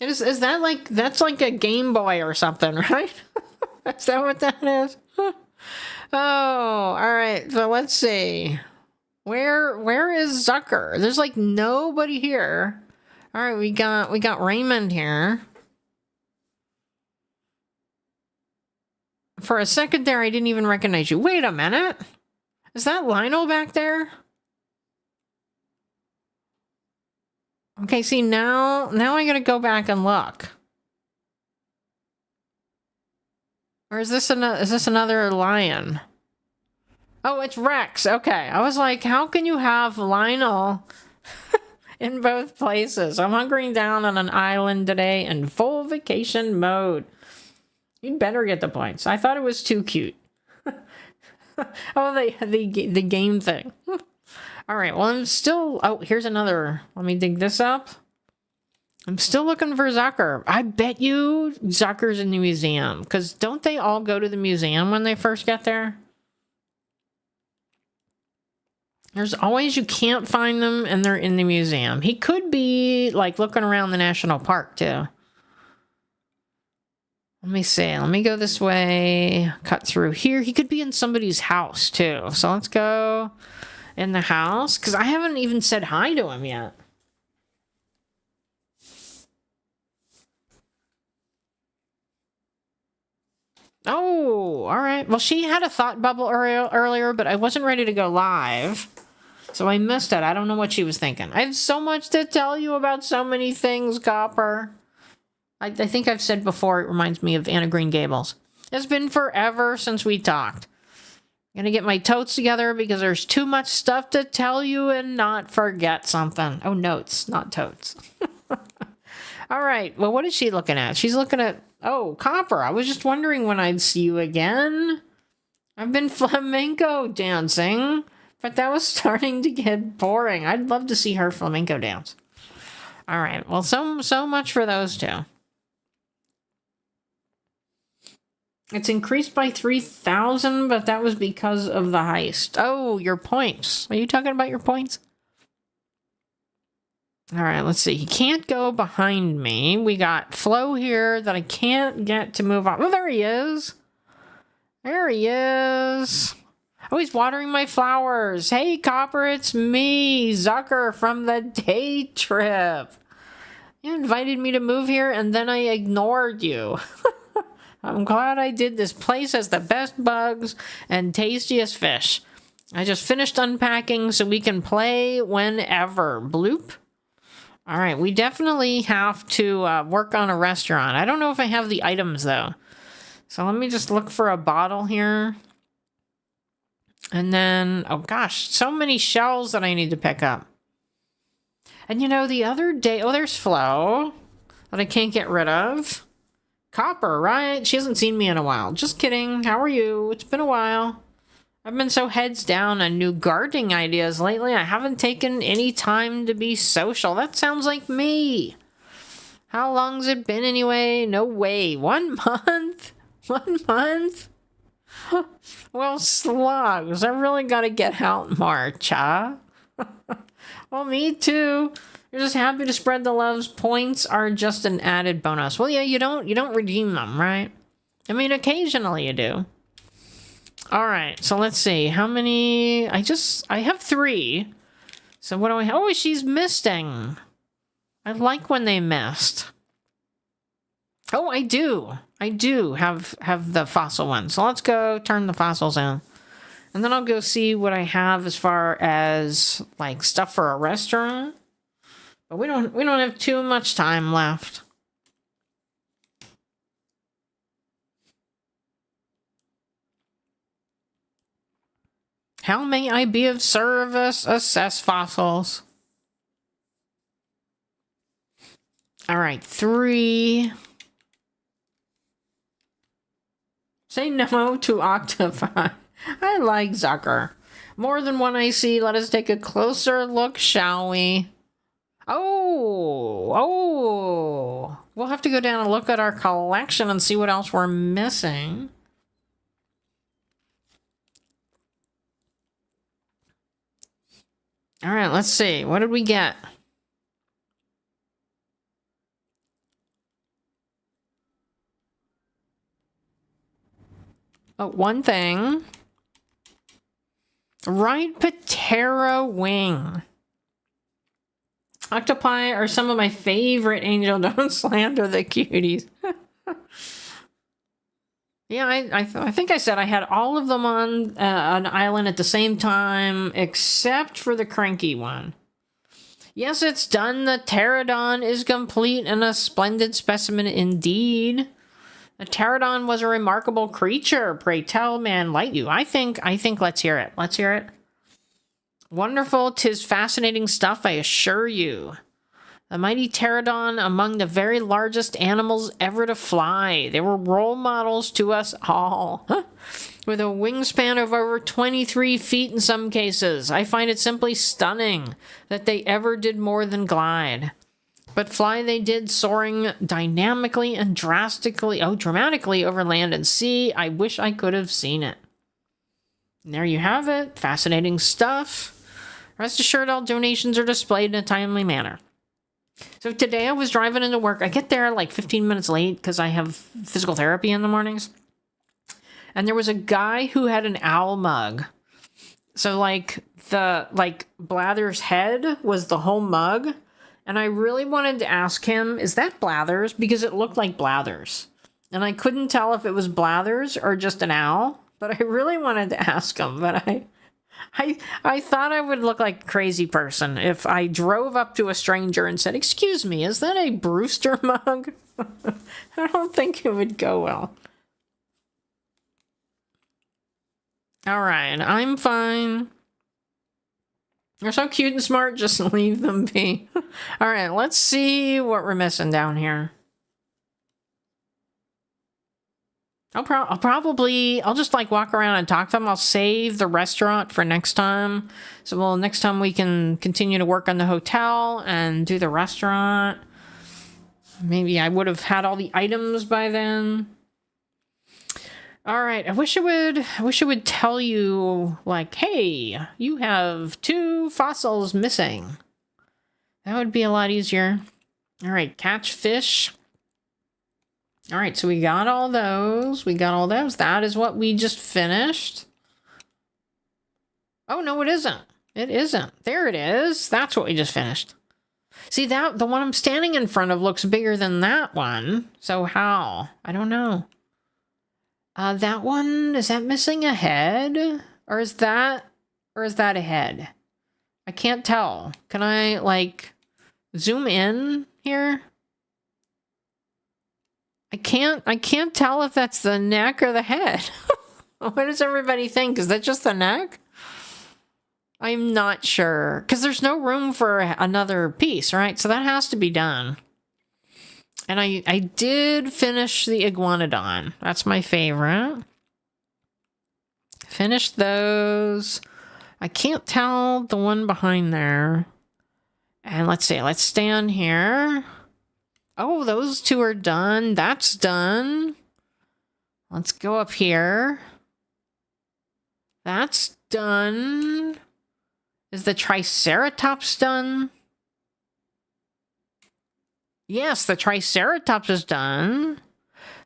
Is that like, that's like a Game Boy or something, right? Is that what that is? Oh, all right. So let's see. Where is Zucker? There's like nobody here. All right, we got Raymond here. For a second there, I didn't even recognize you. Wait a minute. Is that Lionel back there? Okay, see, now I gotta go back and look. Or is this another lion? Oh, it's Rex. Okay, I was like, how can you have Lionel in both places? I'm hunkering down on an island today in full vacation mode. You'd better get the points. I thought it was too cute. Oh, the game thing. All right, well, I'm still... Oh, here's another... Let me dig this up. I'm still looking for Zucker. I bet you Zucker's in the museum. Because don't they all go to the museum when they first get there? There's always... You can't find them, and they're in the museum. He could be, like, looking around the national park, too. Let me see. Let me go this way. Cut through here. He could be in somebody's house, too. So let's go... in the house, because I haven't even said hi to him yet. Oh, all right. Well, she had a thought bubble earlier, but I wasn't ready to go live, so I missed it. I don't know what she was thinking. I have so much to tell you about so many things, Copper. I think I've said before, it reminds me of Anna Green Gables. It's been forever since we talked. Gonna get my totes together because there's too much stuff to tell you and not forget something. Oh, notes, not totes. All right. Well, what is she looking at? She's looking at, oh, Copper. I was just wondering when I'd see you again. I've been flamenco dancing, but that was starting to get boring. I'd love to see her flamenco dance. All right. Well, so much for those two. It's increased by 3,000, but that was because of the heist. Oh, your points. Are you talking about your points? All right, let's see. He can't go behind me. We got Flo here that I can't get to move on. Oh, there he is. There he is. Oh, he's watering my flowers. Hey, Copper, it's me, Zucker from the day trip. You invited me to move here, and then I ignored you. I'm glad I did. This place has the best bugs and tastiest fish. I just finished unpacking so we can play whenever. Bloop. All right, we definitely have to work on a restaurant. I don't know if I have the items, though. So let me just look for a bottle here. And then, oh gosh, so many shells that I need to pick up. And you know, the other day, oh, there's Flo that I can't get rid of. Copper, right? She hasn't seen me in a while. Just kidding. How are you? It's been a while. I've been so heads down on new gardening ideas lately. I haven't taken any time to be social. That sounds like me. How long's it been anyway? No way. 1 month? 1 month? Well, slugs, I really gotta get out more, huh? Well, me too. You're just happy to spread the loves. Points are just an added bonus. Well, yeah, you don't redeem them, right? I mean, occasionally you do. All right, so let's see. How many? I have 3. So what do I have? Oh, she's misting. I like when they mist. Oh, I do. I do have the fossil one. So let's go turn the fossils in. And then I'll go see what I have as far as like stuff for a restaurant. But we don't have too much time left. How may I be of service? Assess fossils. All right, 3. Say no to octopi. I like Zucker. More than one I see. Let us take a closer look, shall we? Oh. We'll have to go down and look at our collection and see what else we're missing. All right, let's see. What did we get? Oh, one thing. Right patera wing. Octopi are some of my favorite, Angel. Don't slander the cuties. Yeah, I think I said I had all of them on an island at the same time, except for the cranky one. Yes, it's done. The pterodon is complete and a splendid specimen indeed. The pterodon was a remarkable creature. Pray tell, man, light you. I think let's hear it. Let's hear it. Wonderful, 'tis fascinating stuff, I assure you. The mighty pterodon, among the very largest animals ever to fly. They were role models to us all. With a wingspan of over 23 feet in some cases. I find it simply stunning that they ever did more than glide. But fly they did, soaring dynamically and dramatically over land and sea. I wish I could have seen it. And there you have it. Fascinating stuff. Rest assured, all donations are displayed in a timely manner. So today I was driving into work. I get there like 15 minutes late because I have physical therapy in the mornings. And there was a guy who had an owl mug. So Blather's head was the whole mug. And I really wanted to ask him, is that Blathers? Because it looked like Blathers. And I couldn't tell if it was Blathers or just an owl. But I really wanted to ask him. But I thought I would look like a crazy person if I drove up to a stranger and said, excuse me, is that a Brewster mug? I don't think it would go well. All right, I'm fine. They're so cute and smart, just leave them be. All right, let's see what we're missing down here. I'll just like walk around and talk to them. I'll save the restaurant for next time. So, well, next time we can continue to work on the hotel and do the restaurant. Maybe I would have had all the items by then. All right, I wish it would tell you, like, hey, you have 2 fossils missing. That would be a lot easier. All right, catch fish. All right, so we got all those. That is what we just finished. Oh, no, it isn't. It isn't. There it is. That's what we just finished. See, the one I'm standing in front of looks bigger than that one. So how? I don't know. That one, is that missing a head? Or is that a head? I can't tell. Can I, like, zoom in here? I can't tell if that's the neck or the head. What does everybody think? Is that just the neck? I'm not sure. Because there's no room for another piece, right? So that has to be done. And I did finish the iguanodon. That's my favorite. Finished those. I can't tell the one behind there. And let's see. Let's stand here. Oh, those 2 are done. That's done. Let's go up here. That's done. Is the Triceratops done? Yes, the Triceratops is done.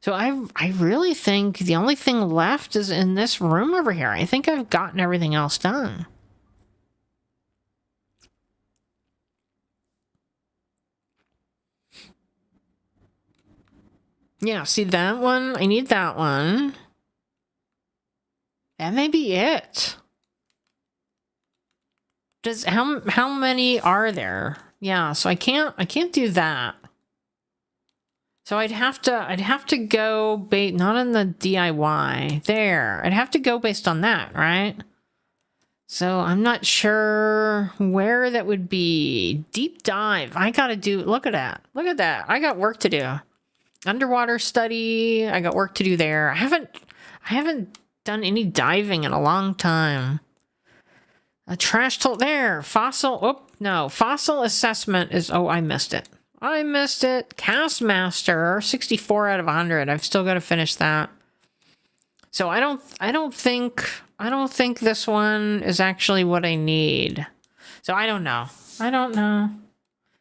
So I really think the only thing left is in this room over here. I think I've gotten everything else done. Yeah, see that one? I need that one. That may be it. How many are there? Yeah, so I can't do that. So I'd have to go not on the DIY. There. I'd have to go based on that, right? So I'm not sure where that would be. Deep dive. I gotta do, look at that. Look at that. I got work to do. Underwater study. I got work to do there. I haven't done any diving in a long time. A trash tool there. Fossil. Oh, no. Fossil assessment is, oh, I missed it. I missed it. Cast Master, 64 out of 100. I've still got to finish that. So I don't think this one is actually what I need. So I don't know.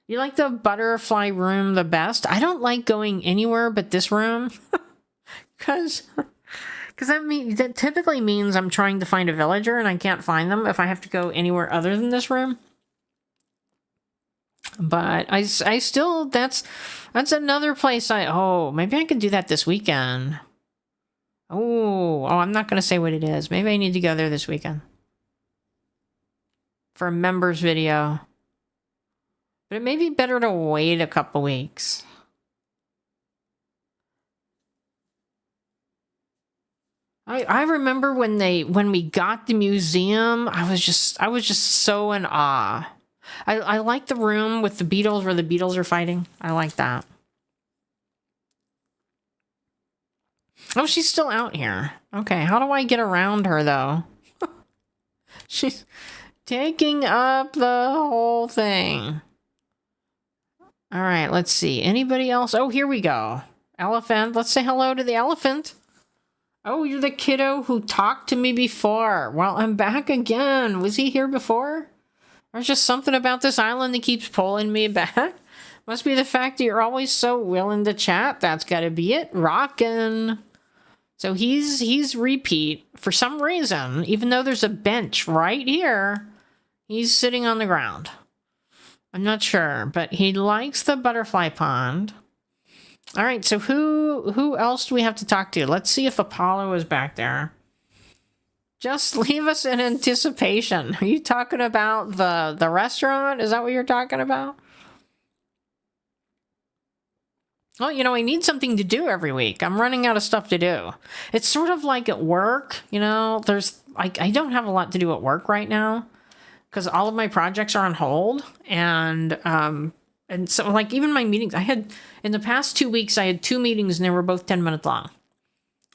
You like the butterfly room the best? I don't like going anywhere but this room. Because that typically means I'm trying to find a villager and I can't find them if I have to go anywhere other than this room. But I still, that's another place maybe I could do that this weekend. Oh, I'm not going to say what it is. Maybe I need to go there this weekend. For a members video. But it may be better to wait a couple weeks. I remember when we got the museum, I was just so in awe. I like the room with the beetles where the beetles are fighting. I like that. Oh, she's still out here. Okay, how do I get around her, though? She's taking up the whole thing. All right, let's see. Anybody else? Oh, here we go. Elephant. Let's say hello to the elephant. Oh, you're the kiddo who talked to me before. Well, I'm back again. Was he here before? There's just something about this island that keeps pulling me back. Must be the fact that you're always so willing to chat. That's got to be it. Rockin'. So he's repeat. For some reason, even though there's a bench right here, he's sitting on the ground. I'm not sure, but he likes the butterfly pond. All right, so who else do we have to talk to? Let's see if Apollo is back there. Just leave us in anticipation. Are you talking about the restaurant? Is that what you're talking about? Well, I need something to do every week. I'm running out of stuff to do. It's sort of like at work, there's I don't have a lot to do at work right now. because all of my projects are on hold. And so like even my meetings, I had in the past 2 weeks, I had 2 meetings and they were both 10 minutes long.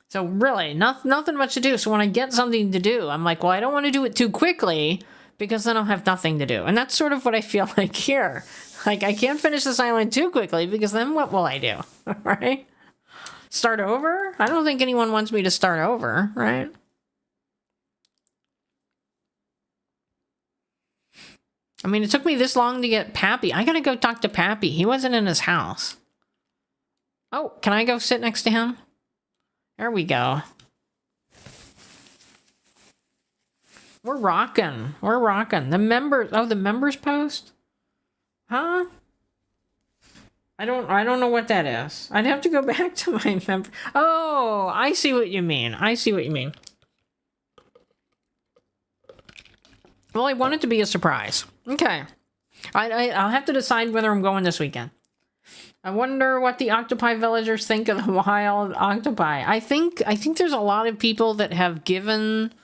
So really nothing much to do. So when I get something to do, I'm like, well, I don't want to do it too quickly because then I'll have nothing to do. And that's sort of what I feel like here. Like I can't finish this island too quickly because then what will I do? Right? Start over? I don't think anyone wants me to start over, right? I mean, it took me this long to get Pappy. I gotta go talk to Pappy. He wasn't in his house. Oh, can I go sit next to him? There we go. We're rocking. We're rocking. The members... Oh, the members post? Huh? I don't know what that is. I'd have to go back to my member... Oh, I see what you mean. I see what you mean. Well, I want it to be a surprise. Okay. I'll have to decide whether I'm going this weekend. I wonder what the octopi villagers think of the wild octopi. I think there's a lot of people that have given,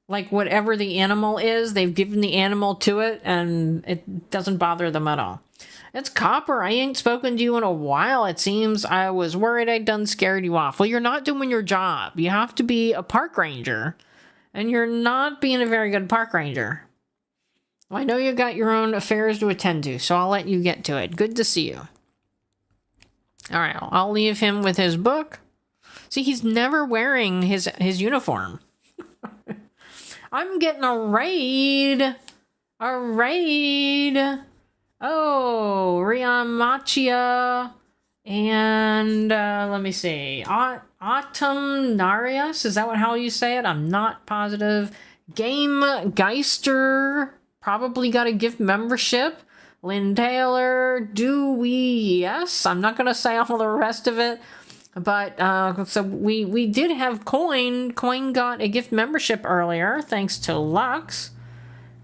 like, whatever the animal is, they've given the animal to it, and it doesn't bother them at all. It's Copper. I ain't spoken to you in a while, it seems. I was worried I'd done scared you off. Well, you're not doing your job. You have to be a park ranger, and you're not being a very good park ranger. Well, I know you got your own affairs to attend to, so I'll let you get to it. Good to see you. All right, I'll leave him with his book. See, he's never wearing his uniform. I'm getting a raid. A raid. Oh, Riamachia. And let me see. Autumnarius. Is that how you say it? I'm not positive. Game Geister. Probably got a gift membership. Lynn Taylor, do we? Yes. I'm not going to say all the rest of it. But, so we did have Coin. Coin got a gift membership earlier, thanks to Lux.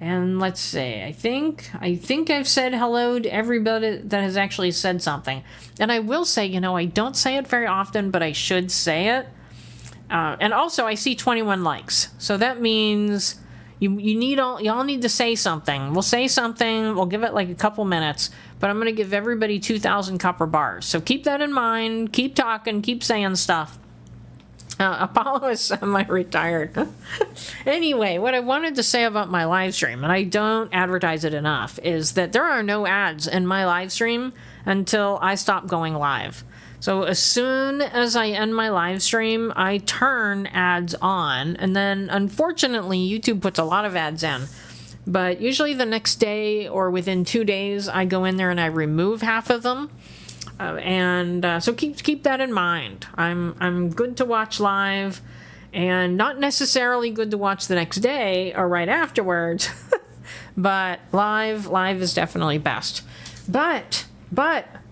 And let's see, I think I've said hello to everybody that has actually said something. And I will say, you know, I don't say it very often, but I should say it. And also, I see 21 likes. So that means... y'all need to say something. We'll say something. We'll give it like a couple minutes, but I'm going to give everybody 2,000 copper bars. So keep that in mind. Keep talking. Keep saying stuff. Apollo is semi-retired. Anyway, what I wanted to say about my live stream, and I don't advertise it enough, is that there are no ads in my live stream until I stop going live. So as soon as I end my live stream, I turn ads on, and then unfortunately YouTube puts a lot of ads in. But usually the next day or within 2 days, I go in there and I remove half of them. So keep that in mind. I'm good to watch live, and not necessarily good to watch the next day or right afterwards. But live is definitely best. But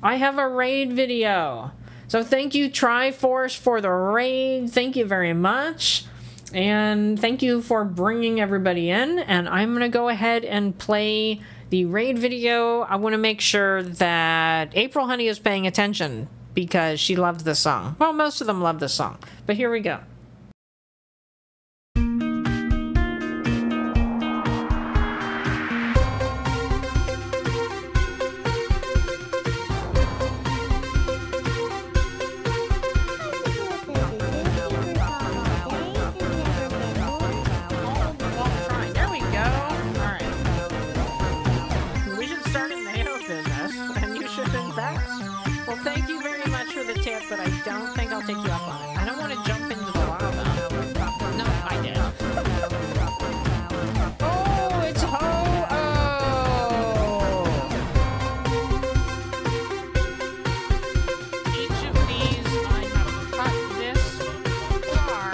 I have a raid video. So thank you, Triforce, for the raid. Thank you very much. And thank you for bringing everybody in. And I'm going to go ahead and play the raid video. I want to make sure that April Honey is paying attention because she loves this song. Well, most of them love this song. But here we go. But I don't think I'll take you up on it. I don't want to jump into the lava. No, I did. Oh, it's Ho-Oh! Each of these, I have cut this far.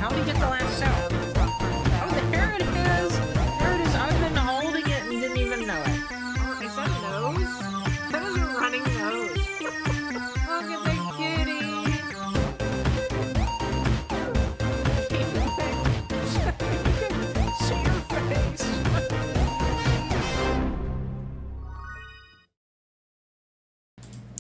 How did we get the last cell? Oh, there it is! There it is. I've been holding it and didn't even know it. Is that a nose? That was a running nose.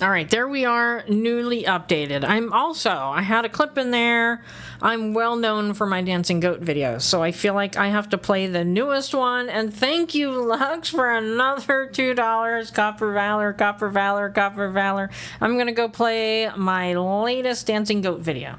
All right, there we are, newly updated. I had a clip in there. I'm well known for my dancing goat videos, so I feel like I have to play the newest one. And thank you, Lux, for another $2. Copper Valor, Copper Valor, Copper Valor. I'm gonna go play my latest dancing goat video.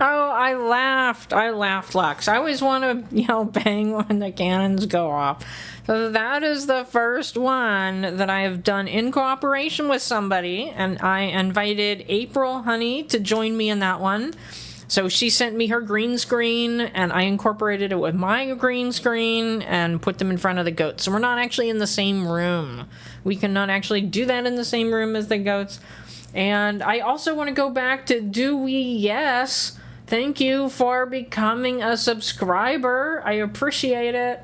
Oh, I laughed, Lux. I always want to, bang when the cannons go off. So that is the first one that I have done in cooperation with somebody, and I invited April Honey to join me in that one. So she sent me her green screen, and I incorporated it with my green screen and put them in front of the goats. So we're not actually in the same room. We cannot actually do that in the same room as the goats. And I also want to go back to Dewey Yes. Thank you for becoming a subscriber. I appreciate it.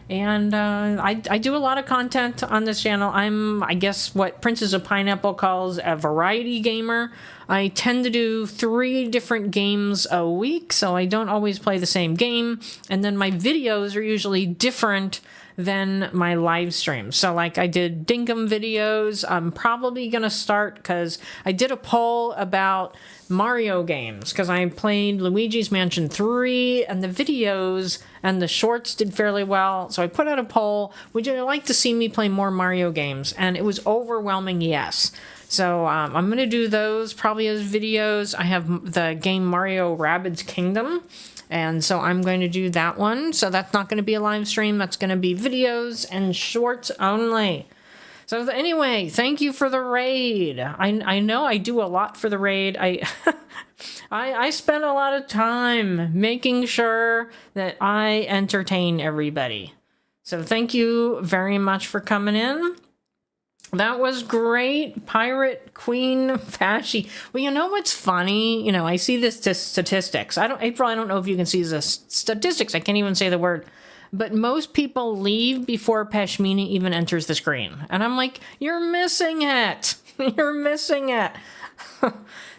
And I do a lot of content on this channel. I'm, I guess, what Princess of Pineapple calls a variety gamer. I tend to do 3 different games a week, so I don't always play the same game. And then my videos are usually different than my live streams. So like I did Dinkum videos. I'm probably gonna start, because I did a poll about Mario games, because I played Luigi's Mansion 3 and the videos and the shorts did fairly well. So I put out a poll, would you like to see me play more Mario games? And it was overwhelming yes. So I'm going to do those probably as videos. I have the game Mario Rabbids Kingdom, and so I'm going to do that one. So that's not going to be a live stream. That's going to be videos and shorts only. So anyway, thank you for the raid. I know I do a lot for the raid. I spend a lot of time making sure that I entertain everybody. So thank you very much for coming in. That was great. Pirate Queen Fashy. Well, you know what's funny? I see this statistics. April, I don't know if you can see the statistics. I can't even say the word. But most people leave before Pashmina even enters the screen. And I'm like, you're missing it. You're missing it.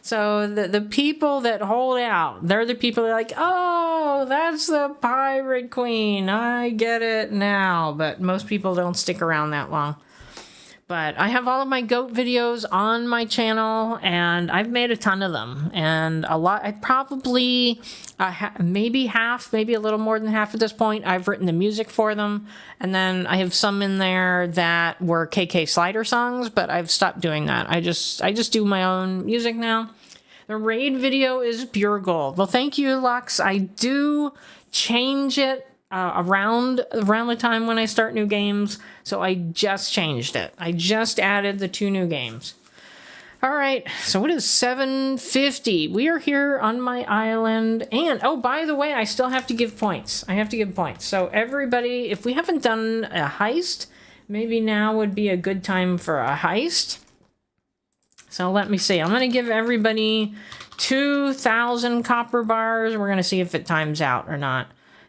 So the people that hold out, they're the people that are like, oh, that's the Pirate Queen. I get it now. But most people don't stick around that long. But I have all of my goat videos on my channel, and I've made a ton of them. And a lot, I probably, maybe half, maybe a little more than half at this point, I've written the music for them. And then I have some in there that were KK Slider songs, but I've stopped doing that. I just do my own music now. The raid video is pure gold. Well, thank you, Lux. I do change it around the time when I start new games, so I just changed it. I just added the 2 new games. All right, so it is 7:50. We are here on my island, and oh, by the way, I still have to give points. I have to give points. So everybody, if we haven't done a heist, maybe now would be a good time for a heist. So let me see. I'm going to give everybody 2,000 copper bars. We're going to see if it times out or not.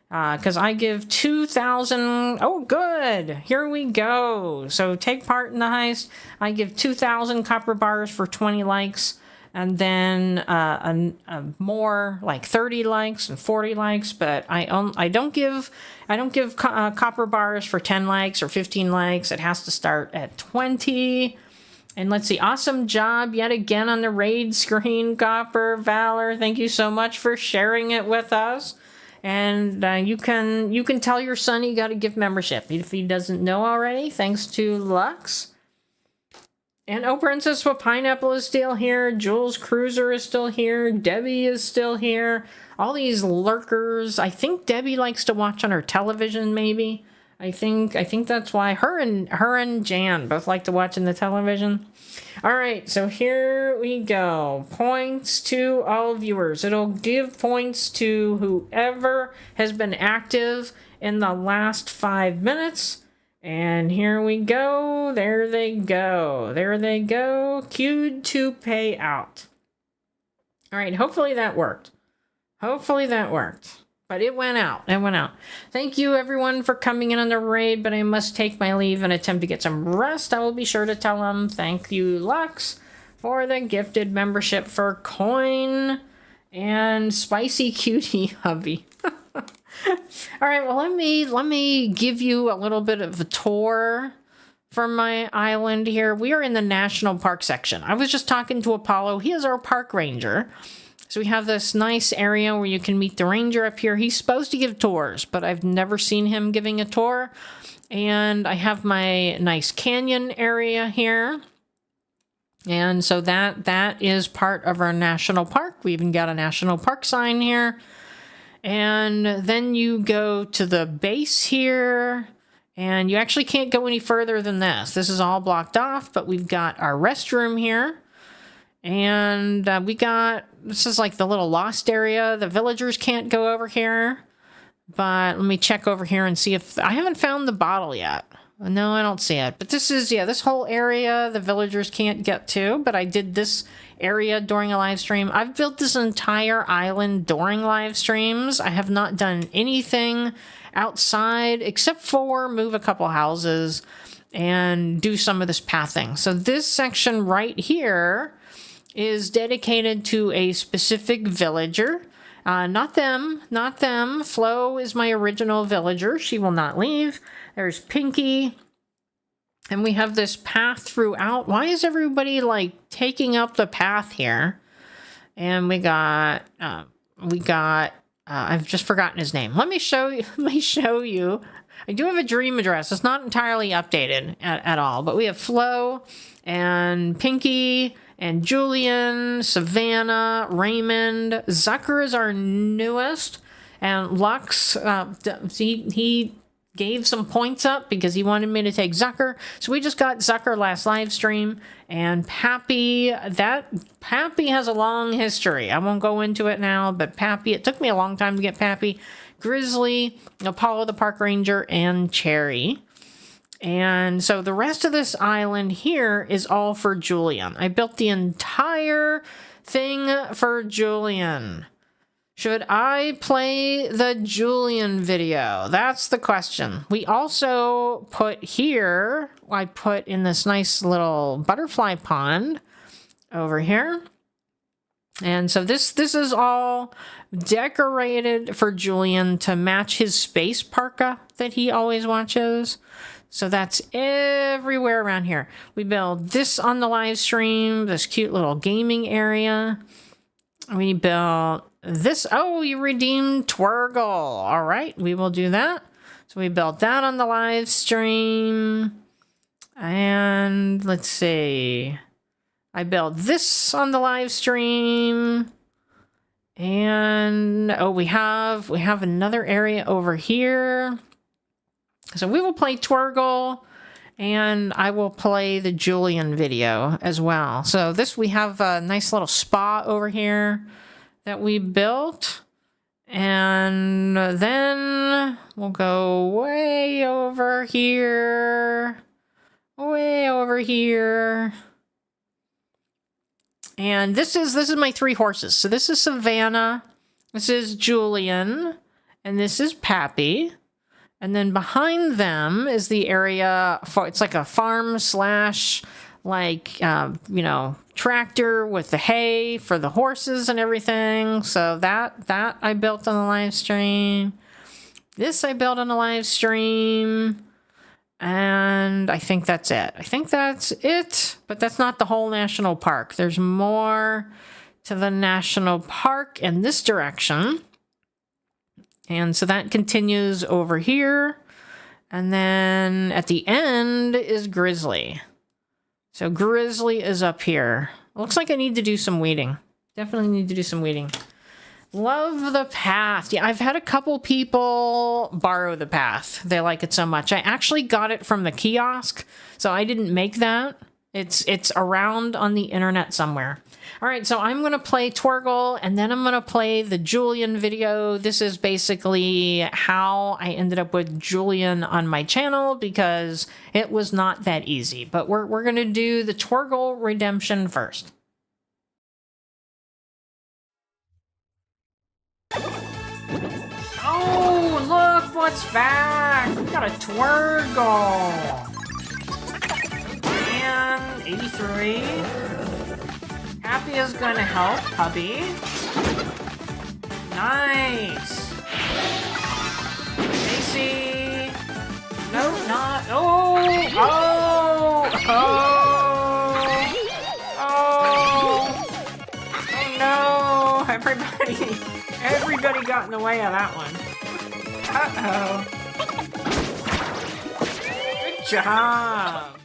Because I give 2,000. Oh, good. Here we go. So take part in the heist. I give 2,000 copper bars for 20 likes. and then more like 30 likes and 40 likes. But I don't give copper bars for 10 likes or 15 likes. It has to start at 20. And let's see, awesome job yet again on the raid screen, Copper Valor. Thank you so much for sharing it with us. And you can tell your son you got to give membership if he doesn't know already. Thanks to Lux. And Oh Princess with Pineapple is still here. Jules Cruiser is still here. Debbie is still here. All these lurkers. I think Debbie likes to watch on her television, maybe. I think that's why her and Jan both like to watch in the television. All right, so here we go. Points to all viewers. It'll give points to whoever has been active in the last 5 minutes. And here we go. There they go. There they go. Queued to pay out. All right, hopefully that worked. Hopefully that worked. But it went out. It went out. Thank you, everyone, for coming in on the raid, but I must take my leave and attempt to get some rest. I will be sure to tell them. Thank you, Lux, for the gifted membership for Coin and Spicy Cutie Hubby. All right, well, let me give you a little bit of a tour from my island here. We are in the National Park section. I was just talking to Apollo. He is our park ranger. So we have this nice area where you can meet the ranger up here. He's supposed to give tours, but I've never seen him giving a tour. And I have my nice canyon area here. And so that is part of our national park. We even got a national park sign here. And then you go to the base here. And you actually can't go any further than this. This is all blocked off, but we've got our restroom here. And this is like the little lost area. The villagers can't go over here. But let me check over here and see if... I haven't found the bottle yet. No, I don't see it. But this is, yeah, this whole area the villagers can't get to. But I did this area during a live stream. I've built this entire island during live streams. I have not done anything outside except for move a couple houses and do some of this pathing. So this section right here is dedicated to a specific villager. Not them. Flo is my original villager. She will not leave. There's Pinky. And we have this path throughout. Why is everybody like taking up the path here? And we got, I've just forgotten his name. Let me show you. I do have a dream address. It's not entirely updated at all, but we have Flo and Pinky and Julian, Savannah, Raymond. Zucker is our newest. And Lux, he gave some points up because he wanted me to take Zucker. So we just got Zucker last live stream. And Pappy, Pappy has a long history. I won't go into it now, but Pappy, it took me a long time to get Pappy. Grizzly, Apollo the Park Ranger, and Cherry. And so the rest of this island here is all for Julian. I built the entire thing for Julian. Should I play the Julian video? That's the question. We also put here, I put in this nice little butterfly pond over here. And so this is all decorated for Julian to match his space parka that he always watches. So that's everywhere around here. We build this on the live stream, this cute little gaming area. We built this. Oh, you redeemed Twirgle. All right, we will do that. So we built that on the live stream. And let's see. I built this on the live stream. And oh, we have another area over here. So we will play Twirgle, and I will play the Julian video as well. So we have a nice little spa over here that we built. And then we'll go way over here. Way over here. And this is my 3 horses. So this is Savannah, this is Julian, and this is Pappy. And then behind them is the area for, it's like a farm slash like, you know, tractor with the hay for the horses and everything. So that I built on the live stream. This I built on the live stream. And I think that's it. I think that's it. But that's not the whole national park. There's more to the national park in this direction. And so that continues over here. And then at the end is Grizzly. So Grizzly is up here. Looks like I need to do some weeding. Definitely need to do some weeding. Love the path. Yeah, I've had a couple people borrow the path. They like it so much. I actually got it from the kiosk, so I didn't make that. It's around on the internet somewhere. All right, so I'm going to play Twergle, and then I'm going to play the Julian video. This is basically how I ended up with Julian on my channel, because it was not that easy. But we're going to do the Twergle redemption first. Oh, look what's back! We got a Twergle! And 83. Happy is gonna help, hubby. Nice! Stacy! No, not. Oh! Oh! Oh! Oh no! Everybody got in the way of that one. Uh-oh. Good job!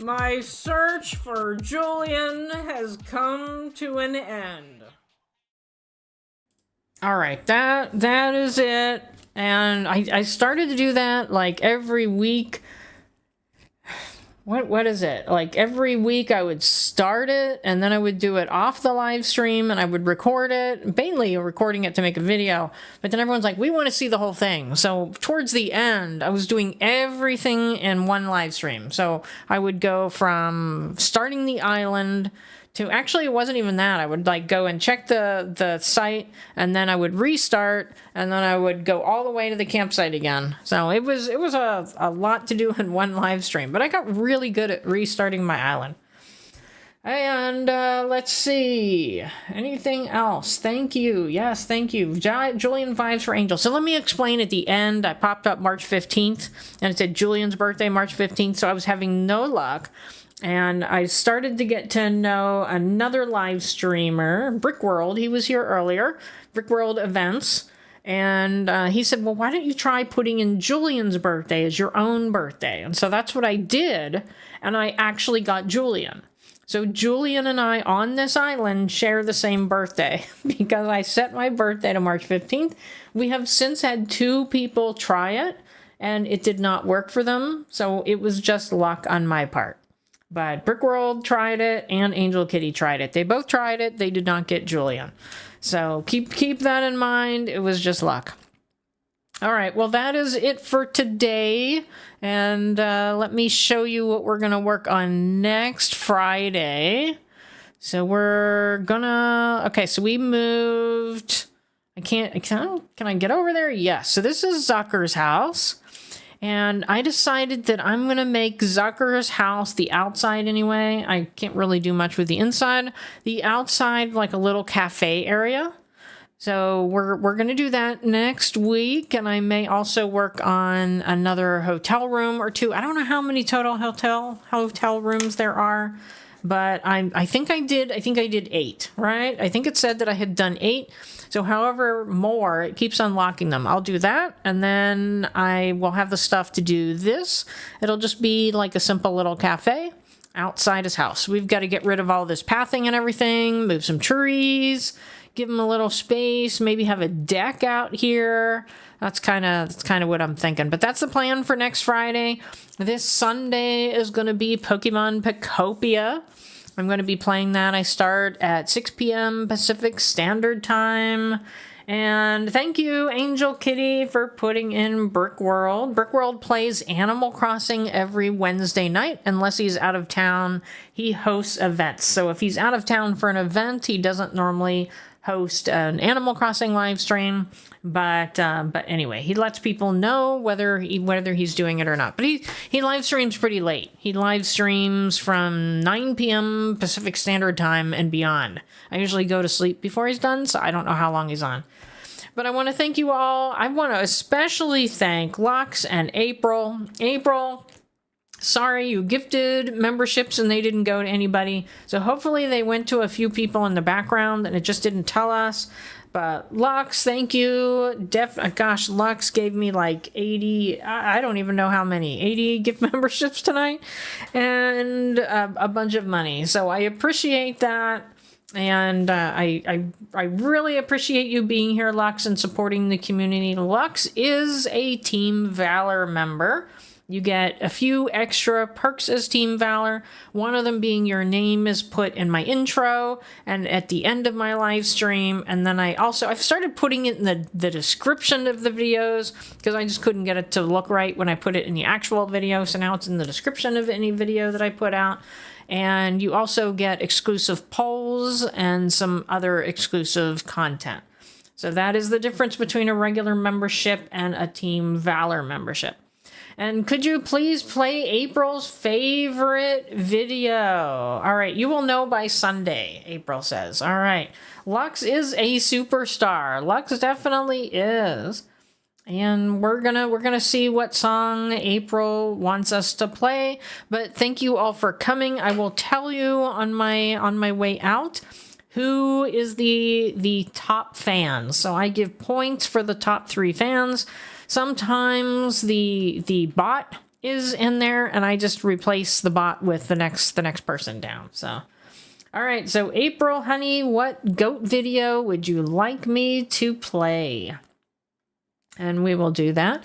My search for Julian has come to an end. All right, that is it. And I started to do that like every week. What is it? Like every week I would start it and then I would do it off the live stream and I would record it, mainly recording it to make a video. But then everyone's like, we want to see the whole thing. So towards the end, I was doing everything in one live stream. So I would go from starting the island to, actually it wasn't even that. I would like go and check the site and then I would restart and then I would go all the way to the campsite again. So it was a lot to do in one live stream, but I got really good at restarting my island. And let's see, anything else? Thank you. Yes, thank you. Julian Vibes for Angel. So let me explain at the end. I popped up March 15th and it said Julian's birthday, March 15th. So I was having no luck. And I started to get to know another live streamer, Brickworld. He was here earlier, Brickworld Events. And he said, well, why don't you try putting in Julian's birthday as your own birthday? And so that's what I did. And I actually got Julian. So Julian and I on this island share the same birthday because I set my birthday to March 15th. We have since had 2 people try it and it did not work for them. So it was just luck on my part. But Brickworld tried it and Angel Kitty tried it. They both tried it. They did not get Julian. So keep that in mind. It was just luck. All right. Well, that is it for today. And let me show you what we're going to work on next Friday. So we're gonna... Okay, so we moved... Can I get over there? Yes. So this is Zucker's house. And I decided that I'm going to make Zucker's house, the outside anyway. I can't really do much with the inside. The outside, like a little cafe area. So we're going to do that next week. And I may also work on another hotel room or 2. I don't know how many total hotel rooms there are. But I think I did 8, right? I think it said that I had done 8. So however more, it keeps unlocking them. I'll do that, and then I will have the stuff to do this. It'll just be like a simple little cafe outside his house. We've got to get rid of all this pathing and everything, move some trees, give him a little space, maybe have a deck out here. That's kind of what I'm thinking. But that's the plan for next Friday. This Sunday is going to be Pokemon Picopia. I'm going to be playing that. I start at 6 p.m. Pacific Standard Time. And thank you, Angel Kitty, for putting in Brickworld. Brickworld plays Animal Crossing every Wednesday night. Unless he's out of town, he hosts events. So if he's out of town for an event, he doesn't normally host an Animal Crossing live stream. But anyway, he lets people know whether he's doing it or not. But he live streams pretty late. He live streams from 9 p.m. Pacific Standard Time and beyond. I usually go to sleep before he's done, so I don't know how long he's on. But I want to thank you all. I want to especially thank Lux and April. April, sorry, you gifted memberships and they didn't go to anybody. So hopefully they went to a few people in the background and it just didn't tell us. But Lux, thank you. Gosh, Lux gave me like 80, I don't even know how many, 80 gift memberships tonight and a bunch of money. So I appreciate that. And I really appreciate you being here, Lux, and supporting the community. Lux is a Team Valor member. You get a few extra perks as Team Valor. One of them being your name is put in my intro and at the end of my live stream. And then I've started putting it in the description of the videos because I just couldn't get it to look right when I put it in the actual video. So now it's in the description of any video that I put out. And you also get exclusive polls and some other exclusive content. So that is the difference between a regular membership and a Team Valor membership. And could you please play April's favorite video? All right, you will know by Sunday, April says. All right, Lux is a superstar. Lux definitely is. And we're gonna see what song April wants us to play. But thank you all for coming. I will tell you on my way out who is the top fans. So I give points for the top 3 fans. Sometimes the bot is in there, and I just replace the bot with the next person down. So, all right. So April, honey, what goat video would you like me to play? And we will do that.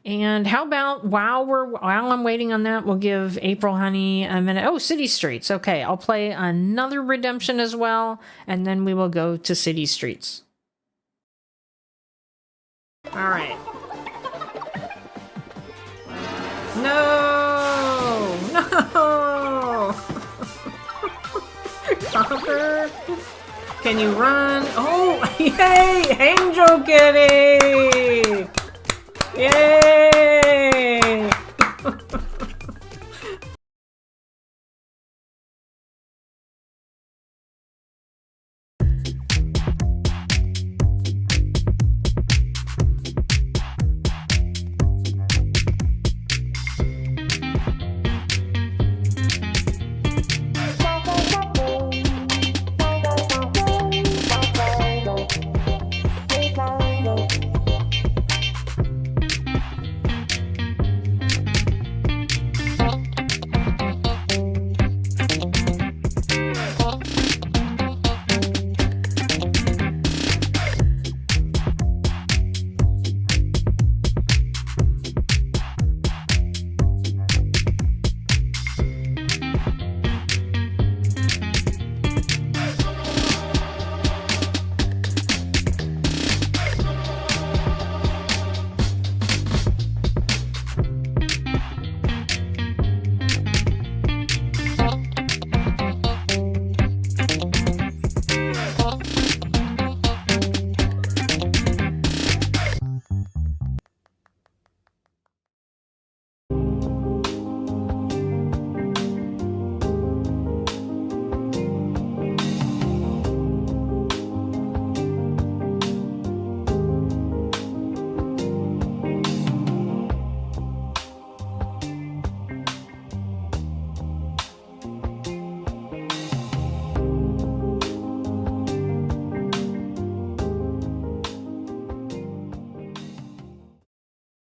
And how about while I'm waiting on that, we'll give April, honey, a minute. Oh, City Streets. Okay, I'll play another Redemption as well, and then we will go to City Streets. All right. No! No! Copper! Can you run? Oh, yay! Angel Kitty! Yay!